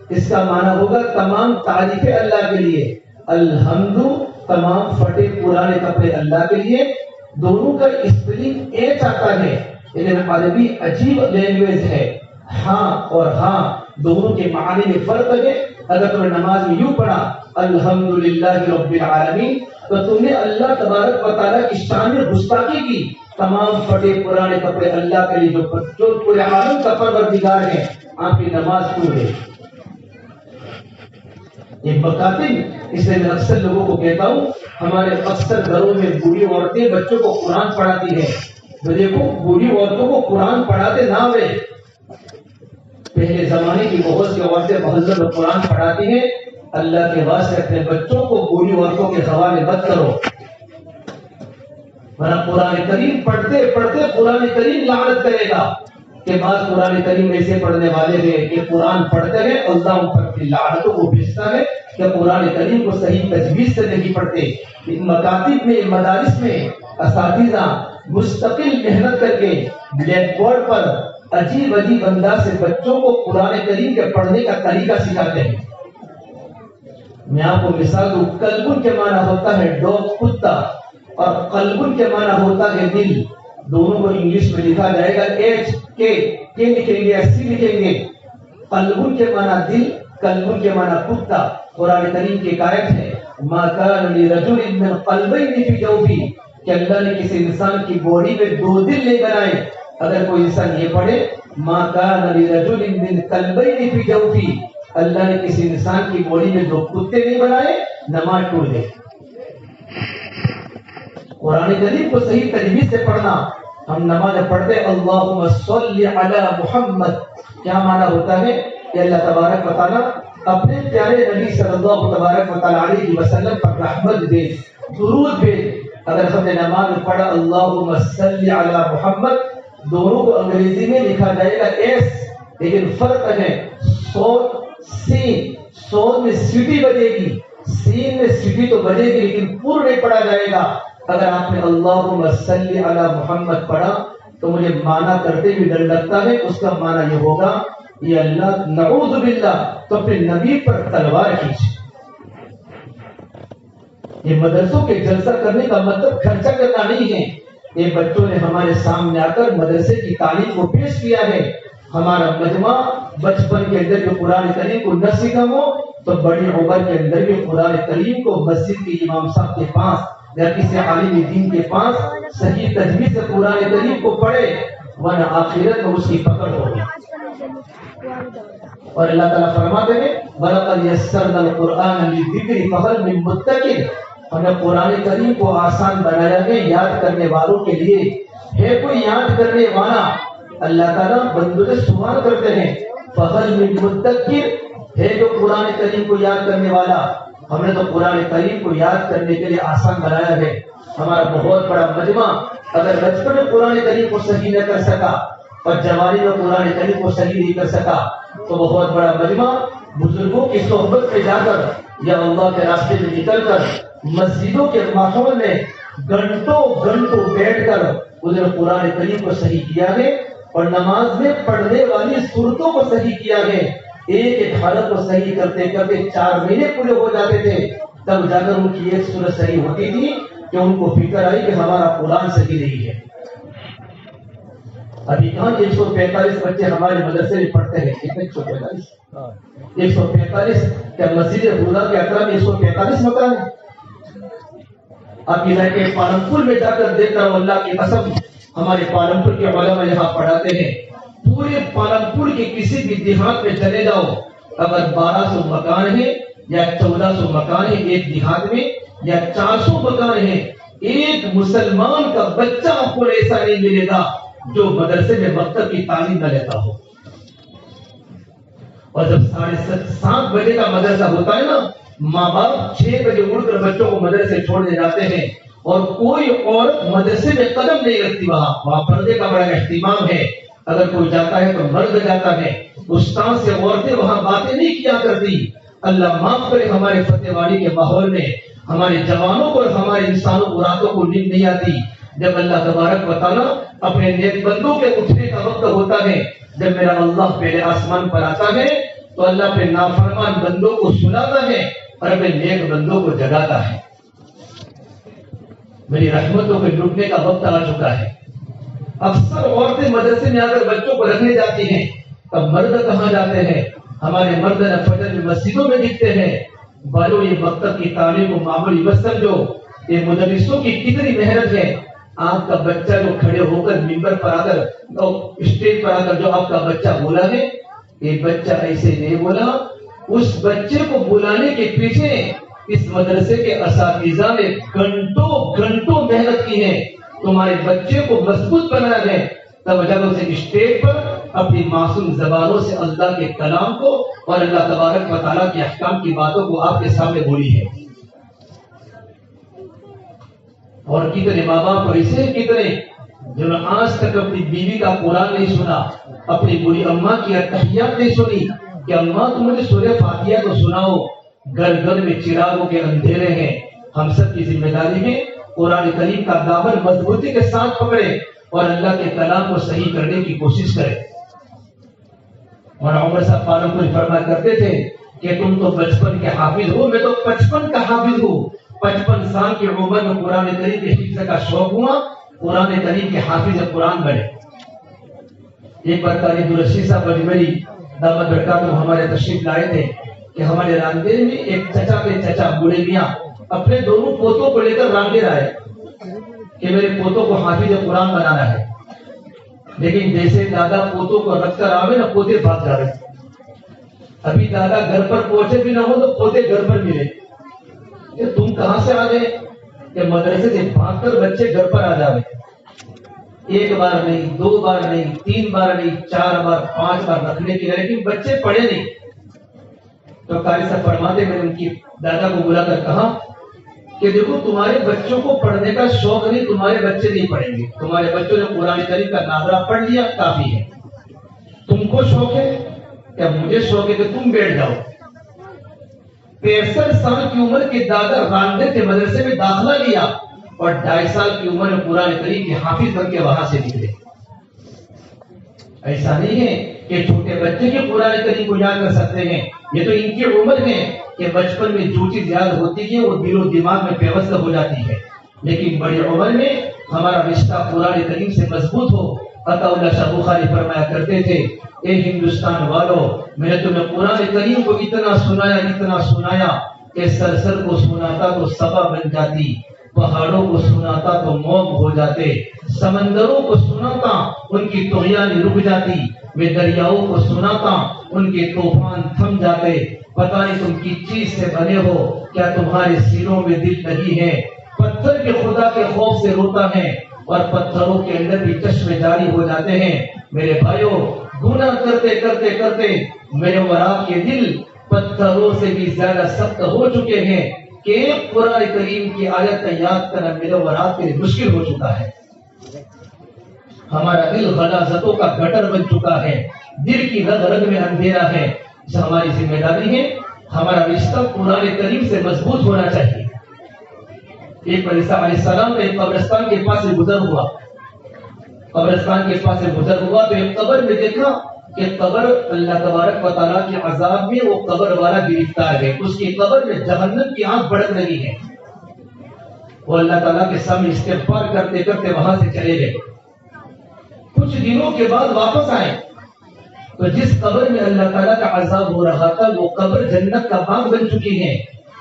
اس کا معنی ہوگا تمام تعریفیں اللہ کے لیے، الحمد تمام پھٹے پرانے کپڑے اللہ کے لیے۔ دونوں کا اسپیلنگ ایک آتا ہے، لیکن عربی عجیب لینگویج ہے، ہاں اور ہاں دونوں کے معنی میں فرق ہے۔ اگر تم نے نماز میں یوں پڑھا الحمدللہ رب العالمین تو تم نے اللہ تبارک و تعالیٰ کی شان میں گستاخی کی۔ تمام پھٹے پرانے کپڑے اللہ کے لیے جو پورے عالم کا پروردگار ہے، آپ کی نماز ٹوٹ گئی۔ یہ مکاتب، اس لیے میں اکثر لوگوں کو کہتا ہوں، ہمارے اکثر گھروں میں بوڑھی عورتیں بچوں کو قرآن پڑھاتی ہیں، تو دیکھو بوڑھی عورتوں کو قرآن پڑھاتے نہ ہوئے۔ پہلے زمانے کی بہت سی عورتیں محلوں میں قرآن پڑھاتی ہیں، اللہ کے واسطے اپنے بچوں کو بوڑھی عورتوں کے حوالے مت کرو، ورنہ قرآن کریم پڑھتے پڑھتے قرآن کریم لعنت کرے گا کہ بعض قرآن کریم ایسے پڑھنے والے ہیں کہ قرآن پڑھتے ہیں اللہ ان پر کی لعنتوں کو بھیجتا ہے کہ قرآن کریم کو صحیح تجویز سے نہیں پڑھتے۔ مکاتب میں، مدارس میں اساتذہ مستقل محنت کر کے بلیک بورڈ پر عجیب عجیب انداز سے بچوں کو قرآن کریم کے پڑھنے کا طریقہ سکھاتے ہیں۔ میں آپ کو مثال دوں، قلبن کے معنی ہوتا ہے ڈاگ کتا، اور قلبن کے معنی ہوتا ہے دل۔ دونوں کو انگلش میں لکھا جائے گا ایچ کے لکھیں گے، سی لکھیں گے۔ قلبن کے معنی دل، قلبن کے معنی کتا۔ قرآن کریم کی ایک آیت ہے ما کان لرجل من قلبین فی جوفہ، کہ اللہ نے کسی انسان کی باڈی میں 2 دل نہیں بنائے۔ اگر کوئی انسان یہ پڑھے ما کان لرجل من قلبین فی جوفہ، اللہ نے کسی انسان کی باڈی میں 2 کتے نہیں بنائے، نماز ٹوٹ گئی۔ قرآن کریم کو صحیح تجویز سے پڑھنا۔ ہم نماز پڑھتے اللہم صلی علی محمد، کیا معنی ہوتا ہے کہ اللہ تبارک و تعالیٰ اپنے پیارے نبی صلی اللہ تبارک و تعالیٰ علیہ وسلم پر رحمت بھیج، درود بھیج۔ اگر ہم نے نماز پڑھا اللہم صلی علی محمد، دونوں کو انگریزی میں لکھا جائے گا ایس، لیکن فرق ہے صوت سین، صوت میں سیٹی بجے گی، سین میں سیٹی تو بجے گی لیکن پور نہیں پڑھا جائے گا۔ اگر آپ نے اللہم صلی علی محمد پڑھا تو مجھے معنی کرتے بھی ڈر لگتا ہے، اس کا معنی یہ ہوگا یہ اللہ نعوذ باللہ تو اپنے نبی پر تلوار کھینچے۔ یہ مدرسوں کے جلسہ کرنے کا مطلب خرچہ کرنا نہیں ہے۔ یہ بچوں نے ہمارے سامنے آ کر مدرسے کی تعلیم کو پیش کیا ہے۔ ہمارا مجمع بچپن کے اندر جو قرآن کریم کو نہ سیکھا ہو تو بڑی عمر کے اندر بھی قرآن کریم کو مسجد کے امام صاحب کے پاس یا کسی عالم دین کے پاس صحیح تجویز سے قرآن کریم کو پڑھے، ورنہ آخرت میں اس کی پکڑ ہوگی۔ اور اللہ تعالیٰ فرماتے ہیں وَلَقَدْ يَسَّرْنَا الْقُرْآنَ لِلذِّكْرِ فَهَلْ مِن مُّدَّكِرٍ، ہم نے قرآن کریم کو آسان بنایا ہے یاد کرنے والوں کے لیے، ہے کوئی یاد کرنے والا؟ اللہ تعالیٰ بندوں سے سوال کرتے ہیں فَهَلْ مِن مُّدَّكِرٍ، ہے جو قرآن کریم کو یاد کرنے والا، ہم نے تو قرآن کریم کو یاد کرنے کے لیے آسان بنایا ہے۔ ہمارا بہت بڑا مجمع اگر بچپن میں قرآن کریم کو صحیح نہ کر سکا اور جوانی میں قرآن کریم کو صحیح نہیں کر سکا تو بہت بڑا مجمع بزرگوں کی صحبت میں جا کر یا اللہ کے راستے میں نکل کر مسجدوں کے ماحول میں گھنٹوں گھنٹوں بیٹھ کر ادھر قرآن کریم کو صحیح کیا ہے اور نماز میں پڑھنے والی صورتوں کو صحیح کیا ہے۔ ایک ایک حالت کو صحیح کرتے کرتے 4 مہینے پورے ہو جاتے تھے، تب جا کر ان کی ایک صورت صحیح ہوتی تھی کہ ان کو فکر آئی کہ ہمارا قرآن صحیح نہیں ہے۔ ابھی کہاں 145 بچے ہمارے مدرسے میں پڑھتے ہیں؟ 145 کیا مسجد خدا کے اکرم میں 145 مکان ہے؟ آپ علاقے پالنپور میں جا کر دیکھ کر اللہ کی قسم ہمارے پالنپور کے علماء یہاں پڑھاتے ہیں، پورے پالنپور کے کسی بھی دیہات میں چلے جاؤ، اگر 1200 مکان ہیں یا 1400 مکان ہیں ایک دیہات میں یا 400 مکان ہیں، ایک مسلمان کا بچہ آپ کو ایسا نہیں ملے گا جو مدرسے میں مکتب کی تعلیم نہ لیتا ہو۔ اور جب 7:30 بجے کا مدرسہ ہوتا ہے نا، ماں باپ 6 بجے اٹھ کر بچوں کو مدرسے چھوڑنے جاتے ہیں اور کوئی عورت مدرسے میں قدم نہیں رکھتی، وہاں پردے کا بڑا اہتمام ہے، اگر کوئی جاتا ہے تو مرد جاتا ہے، استاد سے عورتیں وہاں باتیں نہیں کیا کرتی۔ اللہ معاف کرے ہمارے فتح واڑی کے ماحول میں ہمارے جوانوں کو اور ہمارے انسانوں کو راتوں کو نیند نہیں آتی، جب اللہ تبارک و تعالیٰ اپنے نیک بندوں کے اٹھنے کا وقت ہوتا ہے، جب میرا اللہ پہلے آسمان پر آتا ہے تو اللہ اپنے نافرمان بندوں کو سلاتا ہے اور اپنے نیک بندوں کو جگاتا ہے۔ میری رحمتوں کے ڈوبنے کا وقت آ چکا ہے۔ اکثر عورتیں مدرسے میں آ کر بچوں کو رکھنے جاتی ہیں، تب مرد کہاں جاتے ہیں؟ ہمارے مرد فجر میں مسجدوں میں دکھتے ہیں۔ بالو یہ مکتب کی تعلیم کو معمولی مت سمجھو، یہ مدرسوں کی کتنی محنت ہے۔ آپ کا بچہ جو کھڑے ہو کر ممبر پر آ کر اسٹیج پر آ کر جو آپ کا بچہ بولا ہے، یہ بچہ ایسے نہیں بولا، اس بچے کو بلانے کے پیچھے اس مدرسے کے اساتذہ نے گھنٹوں محنت کی ہے، تمہارے بچے کو مضبوط بنایا ہے، تب جب اسے اسٹیج پر اپنی معصوم زبانوں سے اللہ کے کلام کو اور اللہ تبارک و تعالیٰ کے احکام کی باتوں کو آپ کے سامنے بولی ہے۔ اور کتنے ماں باپ ایسے کتنے جو نے آج تک اپنی بیوی کا قرآن نہیں سنا، اپنی بری اماں کی تحیات نہیں سنی کہ اماں تم مجھے سورہ فاتحہ تو سناؤ۔ گھر گھر میں چراغوں کے اندھیرے ہیں، ہم سب کی ذمہ داری ہے قرآن کریم کا دامن مضبوطی کے ساتھ پکڑے اور اللہ کے کلام کو صحیح کرنے کی کوشش کرے۔ اور عمر صاحب پالنپور فرمایا کرتے تھے کہ تم تو بچپن کے حافظ ہو، میں تو 55 کا حافظ ہوں۔ 55 سال کی عمر میں قرآن کریم کے حفظ کا شوق ہوا، قرآن کریم کے حافظ قرآن بنے۔ ایک بار قاری عبدالرشید صاحب اجمیری دامت برکاتہ ہمارے تشریف لائے تھے کہ ہمارے راندیر میں ایک چچا بوڑھے میاں اپنے دونوں پوتوں کو لے کر راندیر آئے کہ میرے پوتوں کو حافظ قرآن بنانا ہے، لیکن جیسے دادا پوتوں کو رکھ کر آوے نا پوتے بھاگ جا رہے۔ ابھی دادا گھر پر پہنچے بھی نہ ہو تو پوتے گھر پر ملے کہ تم کہاں سے آ گئے؟ کہ مدرسے سے بھاگ کر بچے گھر پر آ جاوے۔ 1 بار نہیں، 2 بار نہیں، 3 بار نہیں، 4 بار 5 بار رکھنے کے لیے، لیکن بچے پڑھے نہیں۔ تو قاری صاحب فرماتے میں نے ان کی دادا کو بلا کر کہا کہ دیکھو تمہارے بچوں کو پڑھنے کا شوق نہیں، تمہارے بچے نہیں پڑھیں گے، تمہارے بچوں نے قرآن کریم کا ناظرہ پڑھ لیا کافی ہے۔ تم کو شوق ہے کیا؟ مجھے شوق ہے کہ تم بیٹھ جاؤ۔ 63 سال کی عمر کے دادا راندے کے مدرسے میں داخلہ لیا اور 2.5 سال کی عمر میں قرآن کریم کے حافظ بن کے وہاں سے نکلے۔ ایسا نہیں ہے کہ چھوٹے بچے کے قرآن کریم کو یاد کر سکتے ہیں، یہ تو ان کی عمر ہے کہ بچپن میں جو چیز یاد ہوتی ہے وہ دل و دماغ میں پیوست ہو جاتی ہے، لیکن بڑی عمر میں ہمارا رشتہ قرآن کریم سے مضبوط ہو۔ عطا اللہ شاہ بخاری فرمایا کرتے تھے، اے ہندوستان والو، میں نے تمہیں قرآن کریم کو اتنا سنایا کہ سرسر کو سناتا تو صبا بن جاتی، پہاڑوں کو سناتا تو موم ہو جاتے، سمندروں کو سناتا ان کی طغیانی رک جاتی، میں دریاؤں کو سناتا ان کے طوفان تھم جاتے۔ پتہ نہیں تم کس چیز سے بنے ہو، کیا تمہارے سینوں میں دل نہیں ہے؟ پتھر کے خدا کے خوف سے روتا ہے اور پتھروں کے اندر بھی چشمے جاری ہو جاتے ہیں۔ میرے بھائیوں، گناہ کرتے کرتے کرتے میرے اور آپ کے دل پتھروں سے بھی زیادہ سخت ہو چکے ہیں کہ قرآن کریم کی آیت یاد کرنا میرے اور آپ کے لیے مشکل ہو چکا ہے. ہمارا دل غلاظتوں کا گٹر بن چکا ہے، دل کی رگ رگ میں اندھیرا ہے. ہماری ذمہ داری ہے، ہمارا رشتہ قرآن کریم سے مضبوط ہونا چاہیے. ایک بار عیسیٰ علیہ السلام کا ایک قبرستان کے پاس سے گزر ہوا، قبرستان کے پاس سے گزر ہوا تو ایک قبر میں دیکھا کہ قبر اللہ تبارک و تعالیٰ کے عذاب میں وہ قبر والا گرفتار ہے. اس کی قبر میں جہنم کی آنکھ بھڑک رہی ہے. وہ اللہ تعالیٰ کے سامنے استغفار کرتے کرتے وہاں سے چلے گئے. کچھ دنوں کے بعد واپس آئے تو جس قبر میں اللہ تعالیٰ کا عذاب ہو رہا تھا وہ قبر جنت کا باغ بن چکی ہے،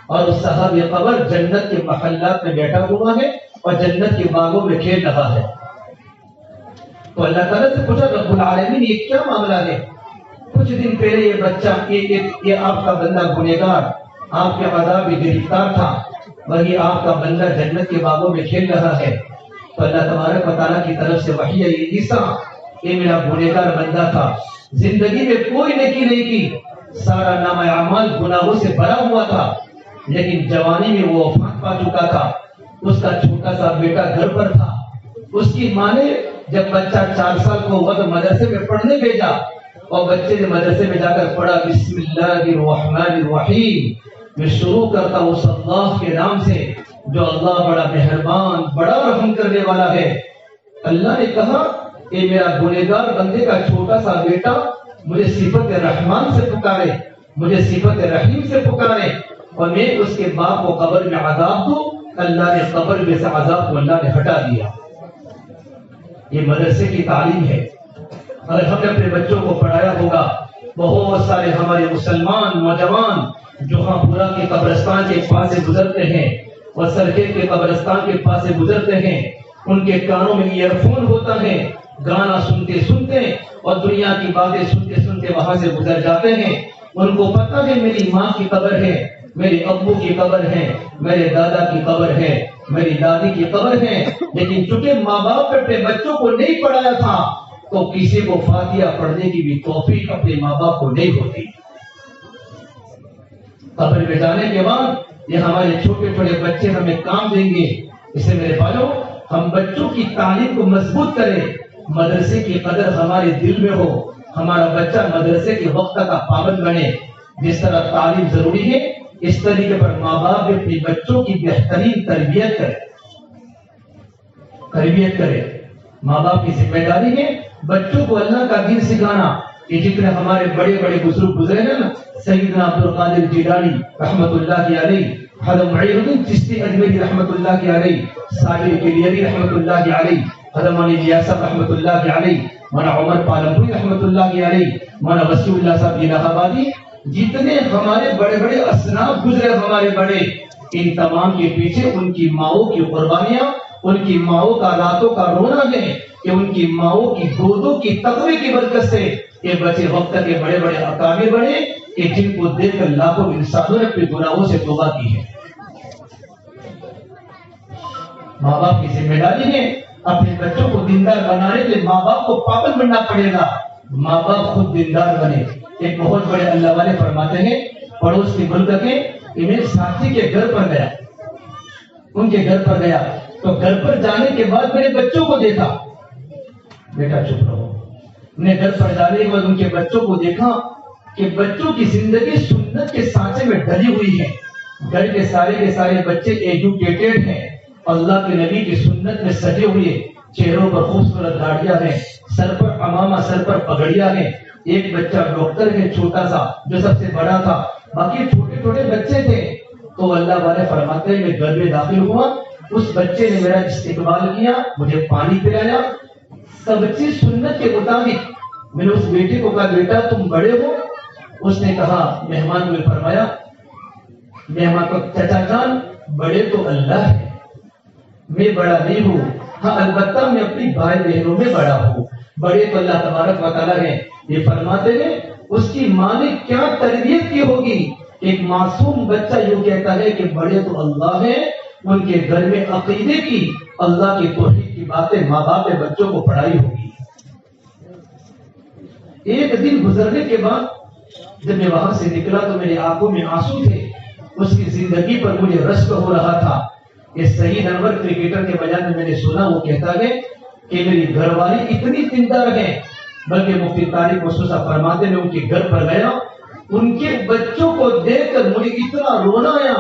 اور اس صحابی قبر جنت کے محلات میں بیٹھا ہوا ہے اور جنت کے باغوں میں کھیل رہا ہے. تو اللہ تعالیٰ سے پوچھا رب العالمین یہ کیا معاملہ ہے؟ کچھ دن پہلے یہ بچہ یہ آپ کا بندہ گنہگار آپ کے عذاب میں گرفتار تھا، وہی آپ کا بندہ جنت کے باغوں میں کھیل رہا ہے. تو اللہ تبارک و تعالیٰ کی طرف سے وحی ہے، عیسیٰ یہ میرا گنہگار بندہ تھا، زندگی میں کوئی نیکی نہیں کی، سارا نام اعمال گناہوں سے بھرا ہوا تھا، لیکن جوانی میں وہ وفات پا چکا تھا. اس کا چھوٹا سا بیٹا گھر پر تھا. اس کی ماں نے جب بچہ 4 سال کو ہوا تو مدرسے میں پڑھنے بھیجا، اور بچے نے مدرسے میں جا کر پڑھا بسم اللہ الرحمن الرحیم، میں شروع کرتا ہوں اس اللہ کے نام سے جو اللہ بڑا مہربان بڑا رحم کرنے والا ہے. اللہ نے کہا کہ میرا گنہگار بندے کا چھوٹا سا بیٹا مجھے صفت رحمان سے پکارے، مجھے صفت رحیم سے پکارے، اور میں اس کے باپ کو قبر میں عذاب دوں. اللہ نے قبر میں سے عذاب کو اللہ نے ہٹا دیا. یہ مدرسے کی تعلیم ہے. اگر ہم نے اپنے بچوں کو پڑھایا ہوگا، بہت سارے ہمارے مسلمان نوجوان جو ہاں پورا کے قبرستان کے پاس سے گزرتے ہیں اور سرکیٹ کے قبرستان کے پاس سے گزرتے ہیں، ان کے کانوں میں ایئر فون ہوتا ہے، گانا سنتے سنتے اور دنیا کی باتیں سنتے سنتے وہاں سے گزر جاتے ہیں. ان کو پتہ ہے میری ماں کی قبر ہے، میرے ابو کی قبر ہے، میرے دادا کی قبر ہے، میری دادی کی قبر ہے، لیکن چونکہ ماں باپ نے اپنے بچوں کو نہیں پڑھایا تھا تو کسی کو فاتحہ پڑھنے کی بھی توفیق اپنے ماں باپ کو نہیں ہوتی. قبر میں جانے کے بعد یہ ہمارے چھوٹے چھوٹے بچے ہمیں کام دیں گے. اس سے میرے بھائیوں ہم بچوں کی تعلیم کو مضبوط کریں، مدرسے کی قدر ہمارے دل میں ہو، ہمارا بچہ مدرسے کے وقت کا پابند بنے. جس طرح تعلیم ضروری ہے اس طریقے پر ماں باپ بھی اپنے بچوں کی بہترین تربیت کرے. ماں باپ کی ذمہ داری ہے بچوں کو اللہ کا دین سکھانا. یہ جتنے ہمارے بڑے بڑے بزرگ گزرے ہیں نا، سیدنا عبد القادر جیلانی رحمت اللہ علیہ، حضرت معین الدین چشتی اجمیری رحمت اللہ علیہ، ساجد کلیری رحمت اللہ علیہ، حضرت علی نیاسب رحمت اللہ علیہ، مولانا عمر پالنپوری رحمت اللہ علیہ، مولانا وسیع اللہ صاحب الہ آبادی، جتنے ہمارے بڑے بڑے اصناف گزرے ہمارے بڑے، ان تمام کے پیچھے ان کی ماؤں کی قربانیاں، ان کی ماؤں کا راتوں کا رونا ہے کہ ان کی ماؤں کی گودوں کی تقوی کی برکت سے یہ بچے وقت کے بڑے بڑے اکابر بڑے کہ جن کو دیکھ کر لاکھوں انسانوں نے اپنے گناہوں سے توبہ کی ہے. ماں باپ کی ذمہ داری ہے اپنے بچوں کو دیندار بنانے کے لیے ماں باپ کو پابند بننا پڑے گا. ماں باپ خود دیندار بنے. ایک بہت بڑے اللہ والے فرماتے ہیں پڑوس کے ملک کے میرے ساتھی کے گھر پر گیا، ان کے گھر پر گیا تو گھر پر جانے کے بعد میرے بچوں کو دیکھا. بیٹا چپ رہو. میں گھر پر جانے کے بعد ان کے بچوں کو دیکھا کہ بچوں کی زندگی سنت کے سانچے میں ڈلی ہوئی ہے. گھر کے سارے بچے ایجوکیٹڈ ہیں، اللہ کے نبی کی سنت میں سجے ہوئے، چہروں پر خوبصورت داڑیاں ہیں، سر پر عمامہ، سر پر پگڑیاں ہیں. ایک بچہ ڈاکٹر ہے چھوٹا سا جو سب سے بڑا تھا، باقی چھوٹے چھوٹے بچے تھے. تو اللہ والے فرماتے ہیں میں گھر میں داخل ہوا، اس بچے نے میرا استقبال کیا، مجھے پانی پلایا، سب چیز سنت کے مطابق. میں نے اس بیٹے کو کہا بیٹا تم بڑے ہو؟ اس نے کہا مہمان نے فرمایا، مہمان کو چچا جان بڑے تو اللہ ہے، میں بڑا نہیں ہوں، ہاں البتہ میں اپنی بھائی بہنوں میں بڑا ہوں. بڑے تو اللہ تبارک و تعالیٰ ہے. یہ فرماتے ہیں اس کی ماں نے کیا تربیت کی ہوگی. ایک معصوم بچہ یوں کہتا ہے کہ بڑے تو اللہ ہیں. ان کے گھر میں عقیدے کی، اللہ کی توحید کی باتیں ماں باپ نے بچوں کو پڑھائی ہوگی. ایک دن گزرنے کے بعد جب میں وہاں سے نکلا تو میری آنکھوں میں آنسو تھے. اس کی زندگی پر مجھے رشک ہو رہا تھا. یہ صحیح نمبر کرکٹر کے بیان میں نے سنا وہ کہتا ہے کہ میری گھر والی اتنی دیندار ہے، بلکہ مفتی طارق مصطفیٰ فرماتے میں ان کے گھر پر گیا، ان کے بچوں کو دیکھ کر مجھے اتنا رونا آیا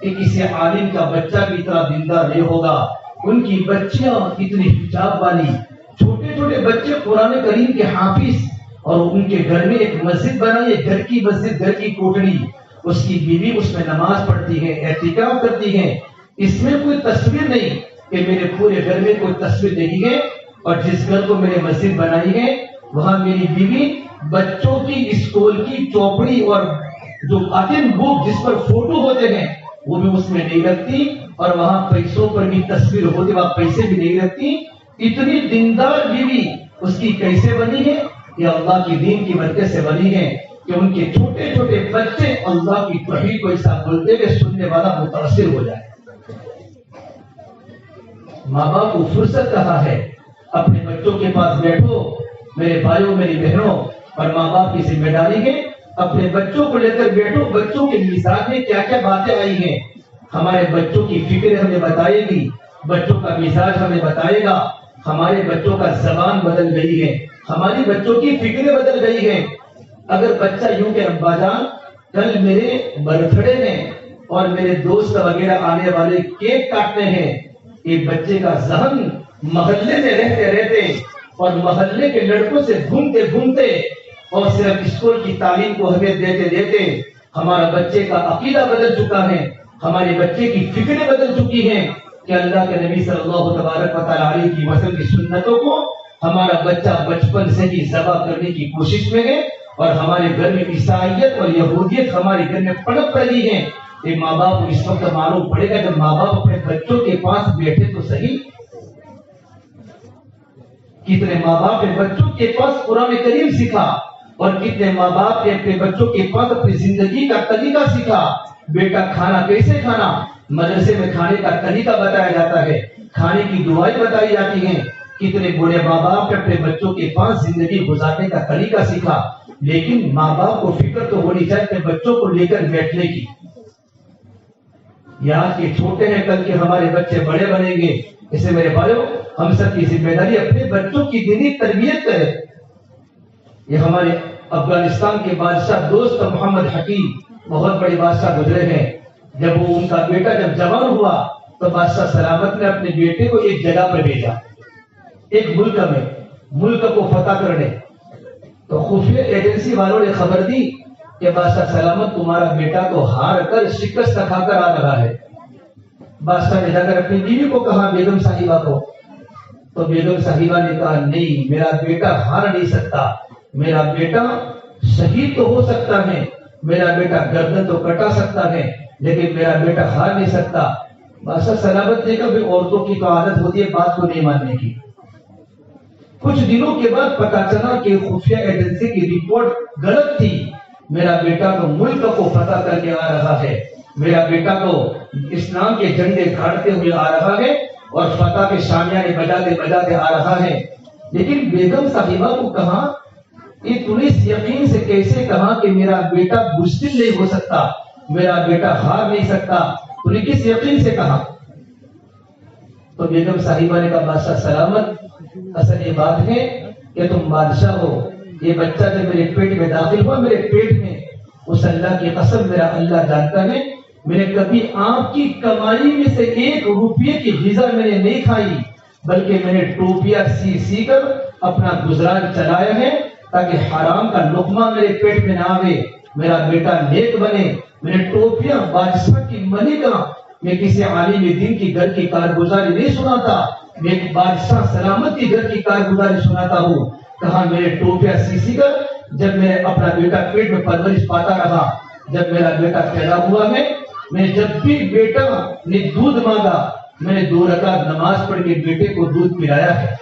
کہ کسی عالم کا بچہ بھی اتنا دیندار نہیں ہوگا. ان کی بچیاں اتنی حجاب والی، چھوٹے چھوٹے بچے قرآن کریم کے حافظ، اور ان کے گھر میں ایک مسجد بنائی ہے، گھر کی مسجد، گھر کی کوٹڑی. اس کی بیوی اس میں نماز پڑھتی ہے، اعتکاف کرتی ہے. اس میں کوئی تصویر نہیں کہ میرے پورے گھر میں کوئی تصویر دیکھی ہے. اور جس گھر کو میرے مسجد بنائی ہے وہاں میری بیوی بچوں کی اسکول کی چوپڑی اور جو آتم بک جس پر فوٹو ہوتے ہیں وہ بھی اس میں نہیں رکھتی، اور وہاں پیسوں پر بھی تصویر ہوتی، وہاں پیسے بھی نہیں رکھتی. اتنی دیندار بیوی اس کی کیسے بنی ہے؟ یہ اللہ کی دین کی برکت سے بنی ہے کہ ان کے چھوٹے چھوٹے بچے اللہ کی توحید کو ایسا بولتے ہوئے سننے والا متاثر ہو جائے. ماں باپ کو فرصت کہاں ہے؟ اپنے بچوں کے پاس بیٹھو میرے بھائیوں میری بہنوں، اور ماں باپ کی ذمہ داری ہے اپنے بچوں کو لے کر بیٹھو. بچوں کے مزاج میں کیا کیا باتیں آئی ہیں ہمارے بچوں کی فکر ہمیں بتائے گی، بچوں کا مزاج ہمیں بتائے گا. ہمارے بچوں کا زبان بدل گئی ہے، ہماری بچوں کی فکریں بدل گئی ہیں. اگر بچہ یوں کہ ابا جان کل میرے برتھ ڈے ہیں اور میرے دوست وغیرہ آنے والے کیک کاٹنے ہیں، یہ بچے کا ذہن محلے میں رہتے رہتے اور محلے کے لڑکوں سے گھومتے گھومتے اور صرف اسکول کی تعلیم کو ہمیں دیتے دیتے ہمارا بچے کا عقیدہ بدل چکا ہے، ہمارے بچے کی فکریں بدل چکی ہیں کہ اللہ کے نبی صلی اللہ تبارک و تعالی علیہ کی وسلم کی سنتوں کو ہمارا بچہ بچپن سے ہی ذبح کرنے کی کوشش میں ہے. اور ہمارے گھر میں عیسائیت اور یہودیت ہمارے گھر میں پنپ رہی ہے. یہ ماں باپ کو اس وقت معلوم پڑے گا جب ماں باپ اپنے بچوں کے پاس بیٹھے تو صحیح. کتنے ماں باپ نے بچوں کے پاس قرآن کریم سیکھا، اور کتنے ماں باپ نے اپنے بچوں کے پاس اپنی زندگی کا طریقہ سیکھا. بیٹا کھانا کیسے کھانا، مدرسے میں کھانے کا طریقہ بتایا جاتا ہے، کھانے کی دعائیں بتائی جاتی ہیں. کتنے بڑے ماں باپ نے اپنے بچوں کے پاس زندگی گزارنے کا طریقہ سیکھا. لیکن ماں باپ کو فکر تو ہونی چاہیے اپنے بچوں کو لے کر بیٹھنے کی. یہ آج کے چھوٹے ہیں، کل کے ہمارے بچے بڑے بنیں گے. اسے میرے بھائیوں ہم سب کی ذمہ داری اپنے بچوں کی دینی تربیت کرے. یہ ہمارے افغانستان کے بادشاہ دوست محمد حکیم بہت بڑے بادشاہ گزرے ہیں. جب وہ ان کا بیٹا جب جوان ہوا تو بادشاہ سلامت نے اپنے بیٹے کو ایک جگہ پر بھیجا، ایک ملک میں، ملک کو فتح کرنے. تو خفیہ ایجنسی والوں نے خبر دی کہ بادشاہ سلامت تمہارا بیٹا تو ہار کر شکست کھا کر آ رہا ہے. بادشاہ نے جا کر اپنی بیوی کو کہا، بیگم صاحبہ کو. تو بیگم صاحبہ نے کہا نہیں، میرا بیٹا ہار نہیں سکتا، میرا بیٹا شہید تو ہو سکتا ہے، میرا بیٹا گردن تو کٹا سکتا ہے، لیکن میرا بیٹا ہار نہیں سکتا. بادشاہ سلامت نے کہا عورتوں کی تو عادت ہوتی ہے بات کو نہیں ماننے کی. کچھ دنوں کے بعد پتا چلا کہ خفیہ ایجنسی کی رپورٹ غلط تھی. میرا بیٹا تو ملک کو فتح کر کے آ رہا ہے، میرا بیٹا تو اسلام کے جھنڈے گاڑتے ہوئے آ رہا ہے اور فتح کے شامیانے بجاتے بجاتے آ رہا ہے. لیکن بیگم صاحبہ کو کہا یہ تم نے اس یقین سے کیسے کہا کہ میرا بیٹا بزدل نہیں ہو سکتا، میرا بیٹا ہار نہیں سکتا، تم نے کس یقین سے کہا؟ تو بیگم صاحبہ نے کہا بادشاہ سلامت اصل یہ بات ہے کہ تم بادشاہ ہو، یہ بچہ جب میرے پیٹ میں داخل ہوا، میرے پیٹ میں اس اللہ کی قسم میرا اللہ جانتا ہے میں نے کبھی آپ کی کمائی میں سے 1 روپیے کی غذا میں نے نہیں کھائی، بلکہ میں نے ٹوپیاں سی کر اپنا گزران چلایا ہے تاکہ حرام کا لقمہ میرے پیٹ میں نہ آوے، میرا بیٹا نیک بنے. میں نے ٹوپیاں بادشاہ کی منی کا، میں کسی عالم دین کی گھر کی کارگزاری نہیں سناتا، میں ایک بادشاہ سلامت کی گھر کی کارگزاری سناتا ہوں. کہاں میرے ٹوپیاں سی کر جب میں اپنا بیٹا پیٹ میں پرورش پاتا رہا، جب میرا بیٹا پیدا ہوا ہے، میں جب بھی بیٹا نے دودھ مانگا میں نے 2 رکعت نماز پڑھ کے بیٹے کو دودھ پلایا ہے.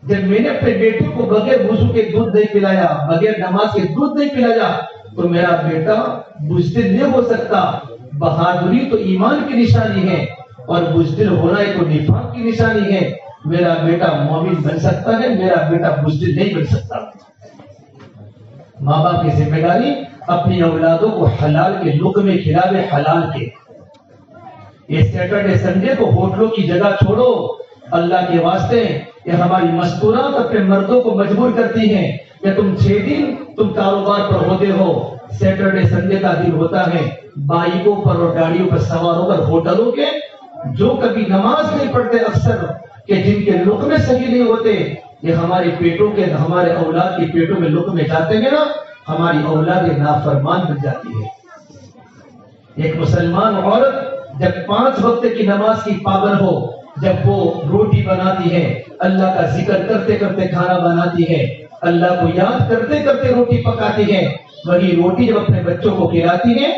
جب میں نے اپنے بیٹے کو بغیر وضو کے دودھ نہیں پلایا، بغیر نماز کے دودھ نہیں پلایا، تو میرا بیٹا بزدل نہیں ہو سکتا. بہادری تو ایمان کی نشانی ہے اور بزدل ہونا ایک نفاق کی نشانی ہے. میرا بیٹا مومن بن سکتا ہے، میرا بیٹا بزدل نہیں بن سکتا. ماں باپ کی ذمہ داری اپنی اولادوں کو حلال کے لقمے کھلاوے، حلال کے۔ یہ سیٹرڈے سنڈے کو ہوٹلوں کی جگہ چھوڑو، اللہ کے واسطے۔ یہ ہماری مستورات اپنے مردوں کو مجبور کرتی ہیں کہ تم 6 دن تم کاروبار پر ہوتے ہو، سیٹرڈے سنڈے کا دن ہوتا ہے، بائکوں پر اور گاڑیوں پر سوار ہو کر ہوٹلوں کے جو کبھی نماز نہیں پڑھتے اکثر، کہ جن کے لقمے صحیح نہیں ہوتے، یہ ہمارے پیٹوں کے، ہمارے اولاد کے پیٹوں میں لقمے جاتے ہیں نا، ہماری اولاد نافرمان بن جاتی ہے۔ ایک مسلمان عورت جب 5 وقت کی نماز کی پابند ہو، جب وہ روٹی بناتی ہے، اللہ کا ذکر کرتے کرتے کھانا بناتی ہے، اللہ کو یاد کرتے کرتے روٹی پکاتی ہے، وہی روٹی جب اپنے بچوں کو کھلاتی ہے،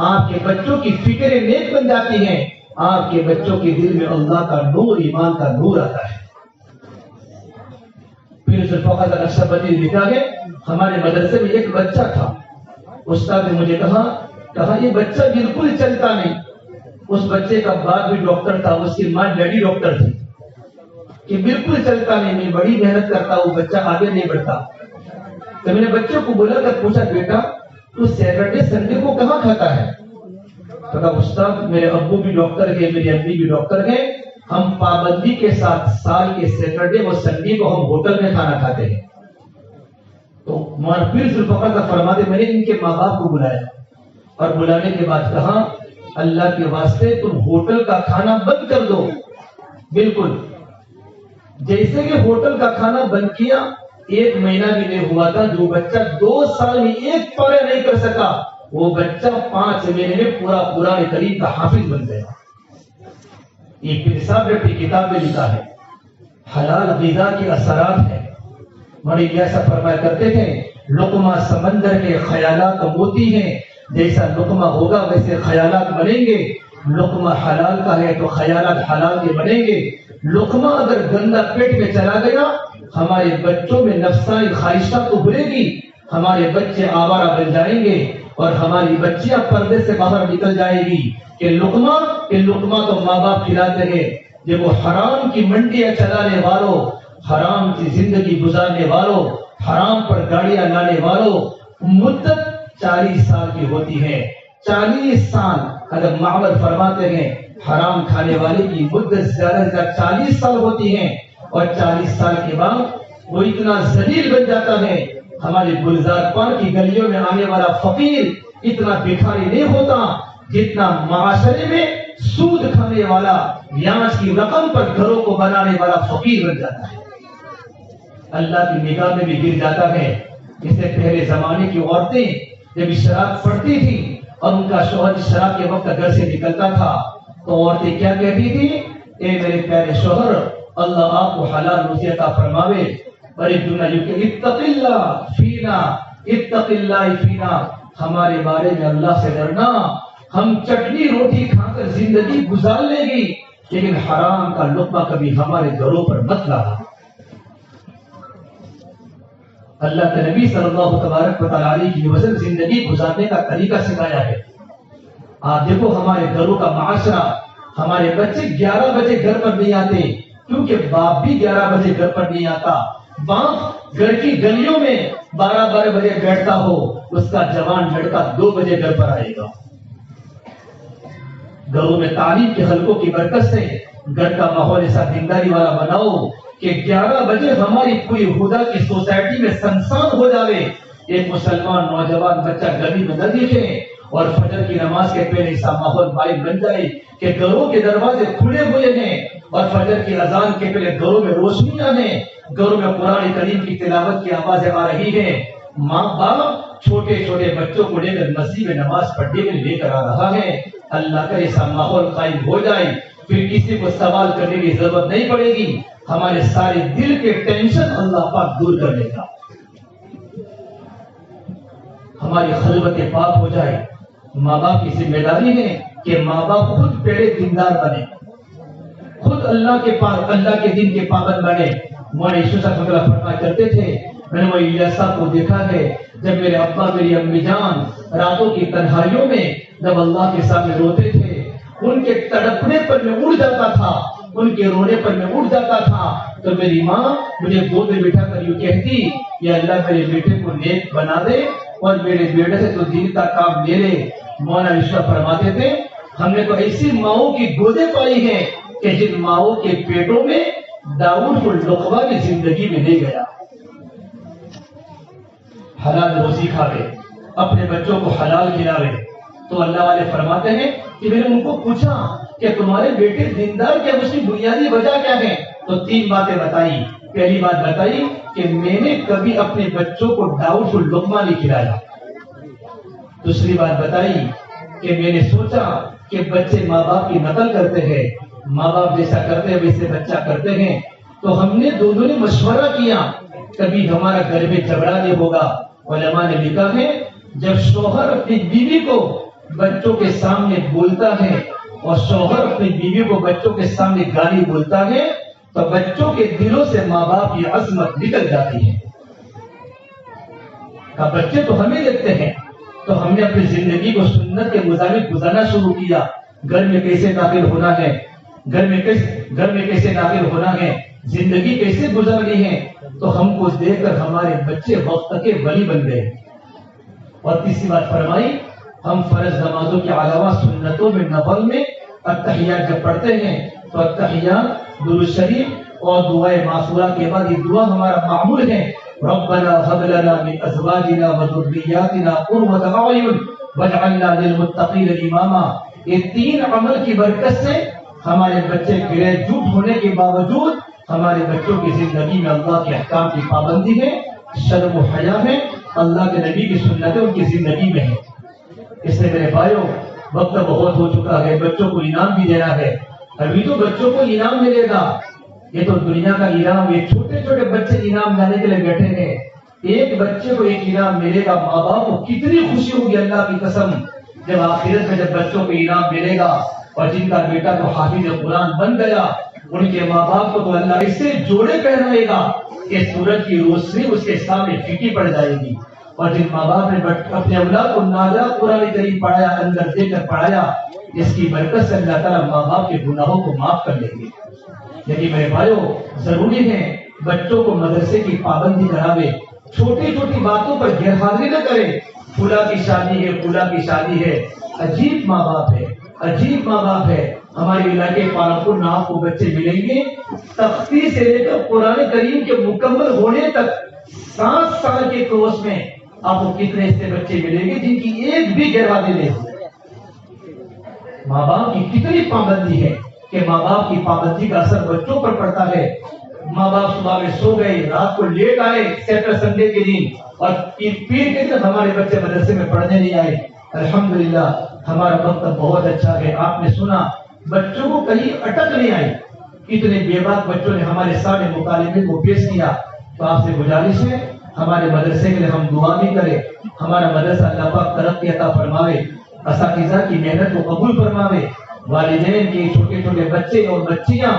آپ کے بچوں کی فکریں نیک بن جاتی ہیں، آپ کے بچوں کے دل میں اللہ کا نور، ایمان کا نور آتا ہے۔ پھر ذوالفقار نقشبندی لکھا ہے، ہمارے مدرسے میں ایک بچہ تھا، استاد نے مجھے کہا یہ بچہ بالکل چلتا نہیں۔ اس بچے کا باپ بھی ڈاکٹر تھا، اس کی ماں ڈیڈی ڈاکٹر تھی، کہ بالکل چلتا نہیں، میں بڑی محنت کرتا ہوں، بچہ آگے نہیں بڑھتا۔ تو میں نے بچوں کو بولا کر پوچھا، بیٹا تو سیٹرڈے سنڈے کو کہاں کھاتا ہے؟ تو کہا استاد میرے ابو بھی ڈاکٹر ہیں، میری امی بھی ڈاکٹر ہیں، ہم پابندی کے ساتھ سال کے سیٹرڈے اور سنڈے کو ہم ہوٹل میں کھانا کھاتے ہیں۔ تو پھر ذوالفقار فرماتے، میں نے ان کے ماں باپ کو بلایا اور بلانے کے بعد کہا اللہ کے واسطے تم ہوٹل کا کھانا بند کر دو۔ بالکل جیسے کہ ہوٹل کا کھانا بند کیا، 1 مہینہ بھی نہیں ہوا تھا، جو بچہ 2 سال میں 1 پارہ نہیں کر سکا، وہ بچہ 5 مہینے میں پورا قرآن کریم کا حافظ بن گیا۔ یہ پیر صاحب نے اپنی کتاب میں لکھا ہے، حلال غذا کے اثرات ہیں۔ بڑی ایسا فرمایا کرتے تھے، لقمہ سمندر کے خیالات موتی ہیں، جیسا لقمہ ہوگا ویسے خیالات بنیں گے۔ لقمہ حلال کا ہے تو خیالات حلال کے بنیں گے۔ لقمہ اگر گندا پیٹ میں چلا گیا، ہمارے بچوں میں نفسانی خواہشات تو بھرے گی، ہمارے بچے آوارہ بن جائیں گے اور ہماری بچیاں پردے سے باہر نکل جائے گی کہ لقمہ تو ماں باپ کھلاتے ہیں۔ جب وہ حرام کی منڈیاں چلانے والوں، حرام کی زندگی گزارنے والوں، حرام پر گاڑیاں لانے والوں، مدت 40 سال کی ہوتی ہے۔ 40 سال اگر معمر فرماتے ہیں، حرام کھانے والے کی مدت زیادہ سے زیادہ 40 سال ہوتی ہے، اور 40 سال کے بعد وہ اتنا ذلیل بن جاتا ہے، ہمارے گلزار پار کی گلیوں میں آنے والا فقیر اتنا بھکاری نہیں ہوتا جتنا معاشرے میں سود کھانے والا، بیاج کی رقم پر گھروں کو بنانے والا فقیر بن جاتا ہے، اللہ کی نگاہ میں بھی گر جاتا ہے۔ اس سے پہلے زمانے کی عورتیں جب شراب پڑتی تھی اور ان کا شوہر شراب کے وقت گھر سے نکلتا تھا تو عورتیں کیا کہتی تھی؟ اے میرے پیارے شوہر، اللہ آپ کو حلال روزی عطا فرماوے، اور ایک جملہ یہ کہ اتق اللہ فینا، اتق اللہ فینا، ہمارے بارے میں اللہ سے ڈرنا، ہم چٹنی روٹی کھا کر زندگی گزار لیں گی لیکن حرام کا لقمہ کبھی ہمارے گھروں پر مت لانا۔ اللہ کے نبی صلی اللہ تبارک و تعالیٰ علیہ کی وسلم زندگی گزارنے کا طریقہ سکھایا ہے۔ آپ دیکھو ہمارے گھروں کا معاشرہ، ہمارے بچے 11 بجے گھر پر نہیں آتے کیونکہ باپ بھی 11 بجے گھر پر نہیں آتا۔ باپ گھر کی گلیوں میں 12 بجے بیٹھتا ہو، اس کا جوان لڑکا 2 بجے گھر پر آئے گا۔ گھروں میں تعلیم کے حلقوں کی برکت سے گھر کا ماحول ایسا دینداری والا بناؤ کہ 11 بجے ہماری پوری خدا کی سوسائٹی میں سنسان ہو جاوے، ایک مسلمان نوجوان بچہ گلی میں نہ دکھے، اور فجر کی نماز کے پہلے ایسا ماحول باہر بن جائے کہ گھروں کے دروازے کھلے ہوئے ہیں اور فجر کی اذان کے پہلے گھروں میں روشنیاں ہیں، گھروں میں قرآن کریم کی تلاوت کی آوازیں آ رہی ہیں، ماں باپ چھوٹے چھوٹے بچوں کو لے کر مسجد میں نماز پڑھنے کے لیے لے کر آ رہا ہے۔ اللہ کا ایسا ماحول قائم ہو جائے، پھر کسی کو سوال کرنے کی ضرورت نہیں پڑے گی، ہمارے سارے دل کے ٹینشن اللہ پاک دور کر لے گا، ہماری خلوتیں پاک ہو جائے۔ ماں باپ کی ذمہ داری ہے کہ ماں باپ خود پہلے دیندار بنے، خود اللہ کے دین کے پابند بنے۔ مولانا یوسف صاحب فرمایا کرتے تھے، میں نے وہ الیاس صاحب کو دیکھا ہے، جب میرے ابا میری امی جان راتوں کی تنہائیوں میں جب اللہ کے سامنے روتے تھے، ان کے تڑپنے پر میں اڑ جاتا تھا ان کے رونے پر میں اٹھ جاتا تھا تو میری ماں مجھے گود میں بٹھا کر یوں کہتی کہ اللہ میرے بیٹے کو نیک بنا دے اور میرے بیٹے سے تو دین کا کام لے لے۔ مولانا اشرف فرماتے تھے ہم نے تو ایسی ماؤں کی گودیں پائی ہیں کہ جن ماؤں کے پیٹوں میں داؤد کو لقبہ کی زندگی میں لے گیا۔ حلال روزی کھاوے، اپنے بچوں کو حلال کھلاوے۔ تو اللہ والے فرماتے ہیں کہ میں نے ان کو پوچھا کہ تمہارے بیٹے دیندار کیا، اس کی بنیادی وجہ کیا ہے؟ تو 3 باتیں بتائی۔ پہلی بات بتائی کہ میں نے کبھی اپنے بچوں کو داؤد کو لقمہ نہیں کھلایا۔ دوسری بات بتائی کہ میں نے سوچا کہ بچے ماں باپ کی نقل کرتے ہیں، ماں باپ جیسا کرتے ہیں ویسے بچہ کرتے ہیں، تو ہم نے دونوں نے مشورہ کیا کبھی ہمارا گھر میں جھگڑا نہیں ہوگا۔ علماء نے لکھا ہے جب شوہر اپنی بیوی کو بچوں کے سامنے بولتا ہے اور شوہر اپنی بیوی کو بچوں کے سامنے گالی بولتا ہے تو بچوں کے دلوں سے ماں باپ کی عظمت نکل جاتی ہے۔ بچے تو ہمیں دیکھتے ہیں، تو ہم نے اپنی زندگی کو سنت کے مطابق گزارنا شروع کیا۔ گھر میں کیسے داخل ہونا ہے، گھر میں کیسے داخل ہونا ہے، زندگی کیسے گزارنی ہے، تو ہم کو دیکھ کر ہمارے بچے وقت کے ولی بن گئے۔ اور تیسری بات فرمائی ہم فرض نمازوں کے علاوہ سنتوں میں نفل میں التحیات جب پڑھتے ہیں تو التحیات درود شریف اور دعائے معصورہ کے بعد یہ دعا ہمارا معمول ہے، ربنا هب لنا من ازواجنا وذرياتنا قرة اعين واجعلنا للمتقين اماما۔ یہ 3 عمل کی برکت سے ہمارے بچے گریجویٹ ہونے کے باوجود ہمارے بچوں کی زندگی میں اللہ کے احکام کی پابندی ہے، شرم و حیا ہے، اللہ کے نبی کی سنتیں ان کی زندگی میں ہے۔ اس لیے میرے بھائیوں وقت بہت ہو چکا ہے، بچوں کو انعام بھی دینا ہے۔ ابھی تو بچوں کو انعام ملے گا، یہ تو دنیا کا انعام، یہ چھوٹے چھوٹے بچے انعام لانے کے لیے بیٹھے ہیں۔ ایک بچے کو ایک انعام ملے گا، ماں باپ کو کتنی خوشی ہوگی اللہ کی قسم جب آخرت میں جب بچوں کو انعام ملے گا۔ اور جن کا بیٹا تو حافظ قرآن بن گیا ان کے ماں باپ کو تو اللہ ایسے جوڑے پہنائے گا کہ سورج کی روشنی اس کے سامنے پھیکی پڑ جائے گی۔ اور جن ماں باپ نے اپنے اولاد کو نازا قرآن کریم پڑھایا، اندر دے کر پڑھایا، اس کی برکت سے اللہ تعالیٰ ماں باپ کے گناہوں کو معاف کر لیں گے۔ لیکن میرے بھائیوں ضروری ہے بچوں کو مدرسے کی پابندی کراوے، چھوٹی چھوٹی باتوں پر غیر حاضری نہ کرے۔ پھولا کی شادی ہے، پھولا کی شادی ہے، عجیب ماں باپ ہے، عجیب ماں باپ ہے۔ ہمارے علاقے پالپور میں آپ کو بچے ملیں گے تختی سے لے کر قرآن کریم کے مکمل ہونے تک 7 سال کے کورس میں آپ کو کتنے ایسے بچے ملیں گے جن کی ایک بھی غیر حاضری نہیں ہوگی۔ ماں باپ کی کتنی پابندی ہے کہ ماں باپ کی پابندی کا اثر بچوں پر پڑتا ہے۔ ماں باپ صبح میں سو گئے، رات کو لیٹ آئے سیٹرڈے سنڈے کے دن، اور پیر کے دن ہمارے بچے مدرسے میں پڑھنے نہیں آئے۔ الحمدللہ ہمارا وقت بہت اچھا ہے۔ آپ نے سنا بچوں کو کہیں اٹک نہیں آئی، اتنے بے باک بچوں نے ہمارے سامنے مطالبے کو پیش کیا۔ تو آپ سے گزارش ہے ہمارے مدرسے کے لیے ہم دعا بھی کریں، ہمارا مدرسہ اللہ پاک ترقی عطا فرماوے، اساتذہ کی محنت کو قبول فرماوے، والدین کے چھوٹے چھوٹے بچے اور بچیاں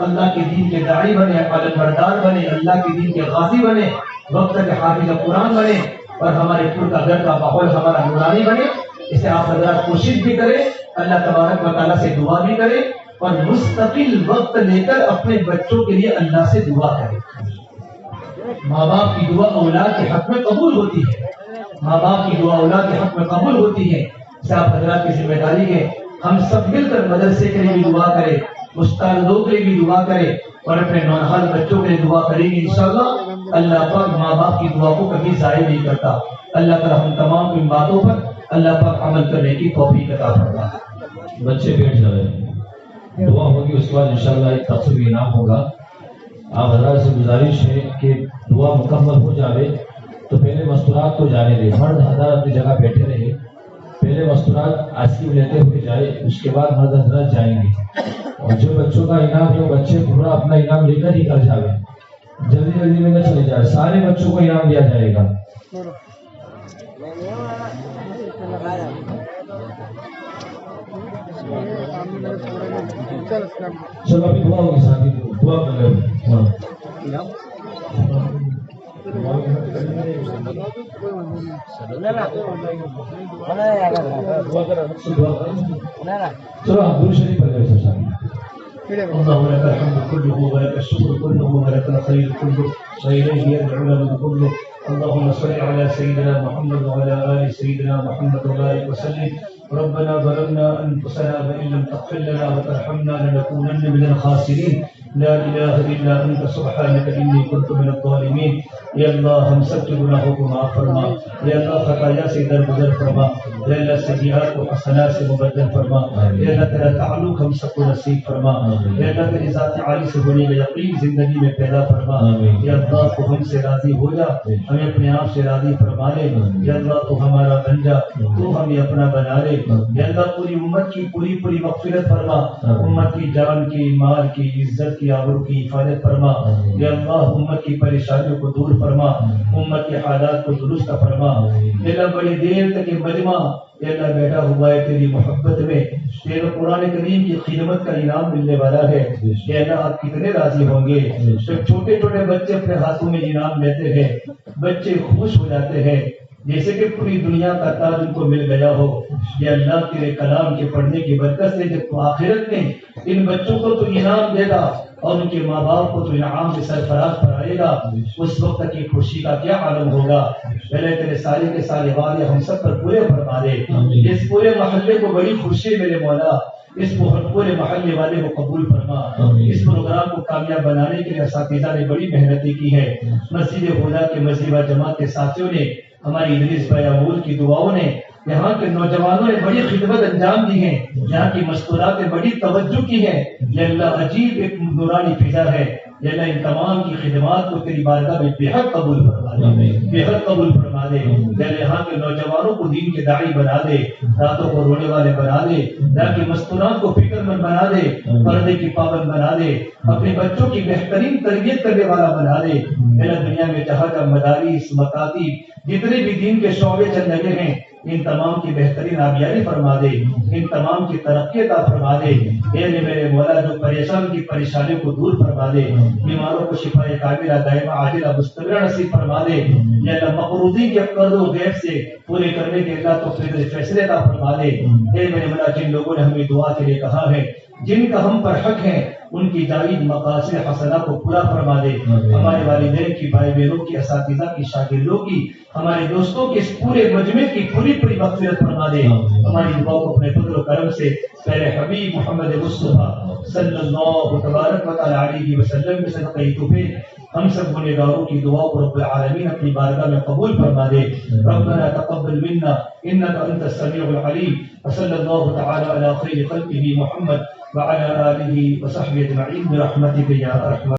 اللہ کے دین کے داعی بنے، عالم بردار بنے، اللہ کے دین کے غازی بنے، وقت کے حافظ قرآن بنے، اور ہمارے پور کا گھر کا ماحول ہمارا نورانی بنے۔ اسے آپ حضرات کوشش بھی کریں، اللہ تبارک و تعالیٰ سے دعا بھی کریں، اور مستقل وقت لے کر اپنے بچوں کے لیے اللہ سے دعا کریں۔ ماں باپ کی دعا اولاد کے حق میں قبول ہوتی ہے، ماں باپ کی دعا اولاد کے حق میں قبول ہوتی ہے۔ اسے آپ حضرات کی ذمہ داری ہے ہم سب مل کر مدرسے کے لیے بھی دعا کریں، استادوں کے لیے بھی دعا کریں، اور اپنے نونہال بچوں کے لیے دعا کریں گے انشاءاللہ۔ اللہ پاک ماں باپ کی دعا کو کبھی ضائع نہیں کرتا۔ اللہ تعالیٰ ہم تمام ان باتوں پر اللہ پاک عمل کرنے کی توفیق عطا فرمائے۔ بچے بیٹھ جائیں، دعا ہوگی، اس کے بعد انشاءاللہ ایک تقسیم انعام ہوگا۔ آپ حضرات سے گزارش ہے کہ دعا مکمل ہو جاوے تو پہلے مستورات کو جانے دیں، مرد حضرات اپنی جگہ بیٹھے رہے، پہلے مستورات آئس کریم لیتے ہوئے جائے، اس کے بعد مرد حضرات جائیں گے۔ اور جو بچوں کا انعام ہے وہ بچے پورا اپنا انعام لے کر ہی کر جاوے، جلدی جلدی میں نہ چلے جائے، سارے بچوں کو انعام دیا جائے گا۔ چلو ابھی دعا ہوگی، ساتھی دعا کر لو۔ چلو ہم درود شریف پڑھ لیں سب ساتھی۔ اللهم لك الحمد كله ولك الشكر كله ولك الخير كله وإليه يرجع الأمر كله. اللهم صل على سيدنا محمد وعلى آل سيدنا محمد وبارك وسلم. ربنا ظلمنا أنفسنا وإن لم تغفر لنا وترحمنا لنكونن من الخاسرين. لا إله إلا أنت سبحانك إني كنت من الظالمين. یا اللہ ہم سب کے گناہوں کو معاف فرما. یا اللہ خطایا سے درگزر فرما. یا اللہ سیئات کو حسنات سے مبدل فرما. یا اللہ تیرا تعلق ہم سب کو نصیب فرما. یا اللہ تیری ذات عالی سے ہونے کا یقین زندگی میں پیدا فرما. یا اللہ تو ہم سے راضی ہو جا, ہمیں اپنے آپ سے راضی فرما لے. یا اللہ تو ہمارا بن جا, تو ہمیں اپنا بنا لے. یا اللہ پوری امت کی پوری مغفرت فرما. امت کی جان کی, مال کی, عزت کی, آبرو کی حفاظت فرما. یا اللہ امت کی پریشانیوں کو دور فرما. امت کے حالات کو درست فرما. یا اللہ بڑی دیر تک یہ مجمع یا اللہ بیٹھا ہوا ہے تیری محبت میں, تیرے قرآن کریم کی خدمت کا انعام ملنے والا ہے. یا اللہ آپ کتنے راضی ہوں گے جب چھوٹے چھوٹے بچے اپنے ہاتھوں میں انعام لیتے ہیں, بچے خوش ہو جاتے ہیں جیسے کہ پوری دنیا کا تاج ان کو مل گیا ہو. یا اللہ تیرے کلام کے پڑھنے کی برکت سے جب تو آخرت میں ان بچوں کو تو انعام دے گا اور ان کے ماں باپ کو تو انعام سے سرفراز فرمائے گا, اس وقت کی خوشی کا کیا عالم ہوگا. پہلے تیرے سارے کے سارے وعدے ہم سب پر پورے فرما دے. اس پورے محلے کو بڑی خوشی میرے مولا, اس پورے محلے والے کو قبول فرما. اس پروگرام کو کامیاب بنانے کے لیے اساتذہ نے بڑی محنتیں کی ہے. مسجد ہدا کے مزیبہ جماعت کے ساتھیوں نے, ہماری ادریس بھائی امول کی دعاؤں نے, یہاں کے نوجوانوں نے بڑی خدمت انجام دی ہے. یہاں کی مستورات نے بڑی توجہ کی ہے. یا اللہ عجیب ایک نورانی فضا ہے. یا اللہ ان تمام کی خدمات کو تیری بارگاہ میں بے حد قبول فرما دے, بے حد قبول فرما دے. یا اللہ یہاں کے نوجوانوں کو دین کے داعی بنا دے, راتوں کو رونے والے بنا دے, یہاں کی مستورات کو فکر مند بنا دے, پردے کی پابند بنا دے, اپنے بچوں کی بہترین تربیت کرنے والا بنا دے. یا اللہ دنیا میں جہاں کا مدارس, مکاتب, جتنے بھی دین کے شعبے چل رہے ہیں ان تمام کی بہترین آبیاری فرما دے, ان تمام کی ترقی عطا فرما دے. اے میرے مولا جو پریشان کی پریشانیوں کو دور فرما دے, بیماروں کو شفا کاملہ دائمہ عاجلہ مستمرہ نصیب فرما دے. یا اللہ مقروضین کے قرض و غیب سے پورے کرنے کے اللہ تو فیصلے عطا فرما دے. اے میرے مولا جن لوگوں نے ہمیں دعا کے لیے کہا ہے, جن کا ہم پر حق ہے, ان کی جائز مقاصد حسنہ کو پورا فرما دے. ہمارے والدین کی, بھائی بہنوں کی, اساتذہ کی, شاگردوں کی, ہمارے دوستوں کے اس پورے مجمع کی پوری مغفرت فرما دے. ہماری دعاؤں کو اپنے فضل و کرم سے پہلے حبیب محمد مصطفیٰ صلی اللہ تبارک و تعالی علیہ وسلم کے صدقہ توفیق ہم سب گنہگاروں کی دعاؤں کو رب العالمین اپنی بارگاہ میں قبول فرما دے. ربنا تقبل منا انك انت السميع العليم. وصلی اللہ تعالی علی خیر خلقہ محمد وعلى آلہ وصحبہ اجمعین برحمتک یا ارحم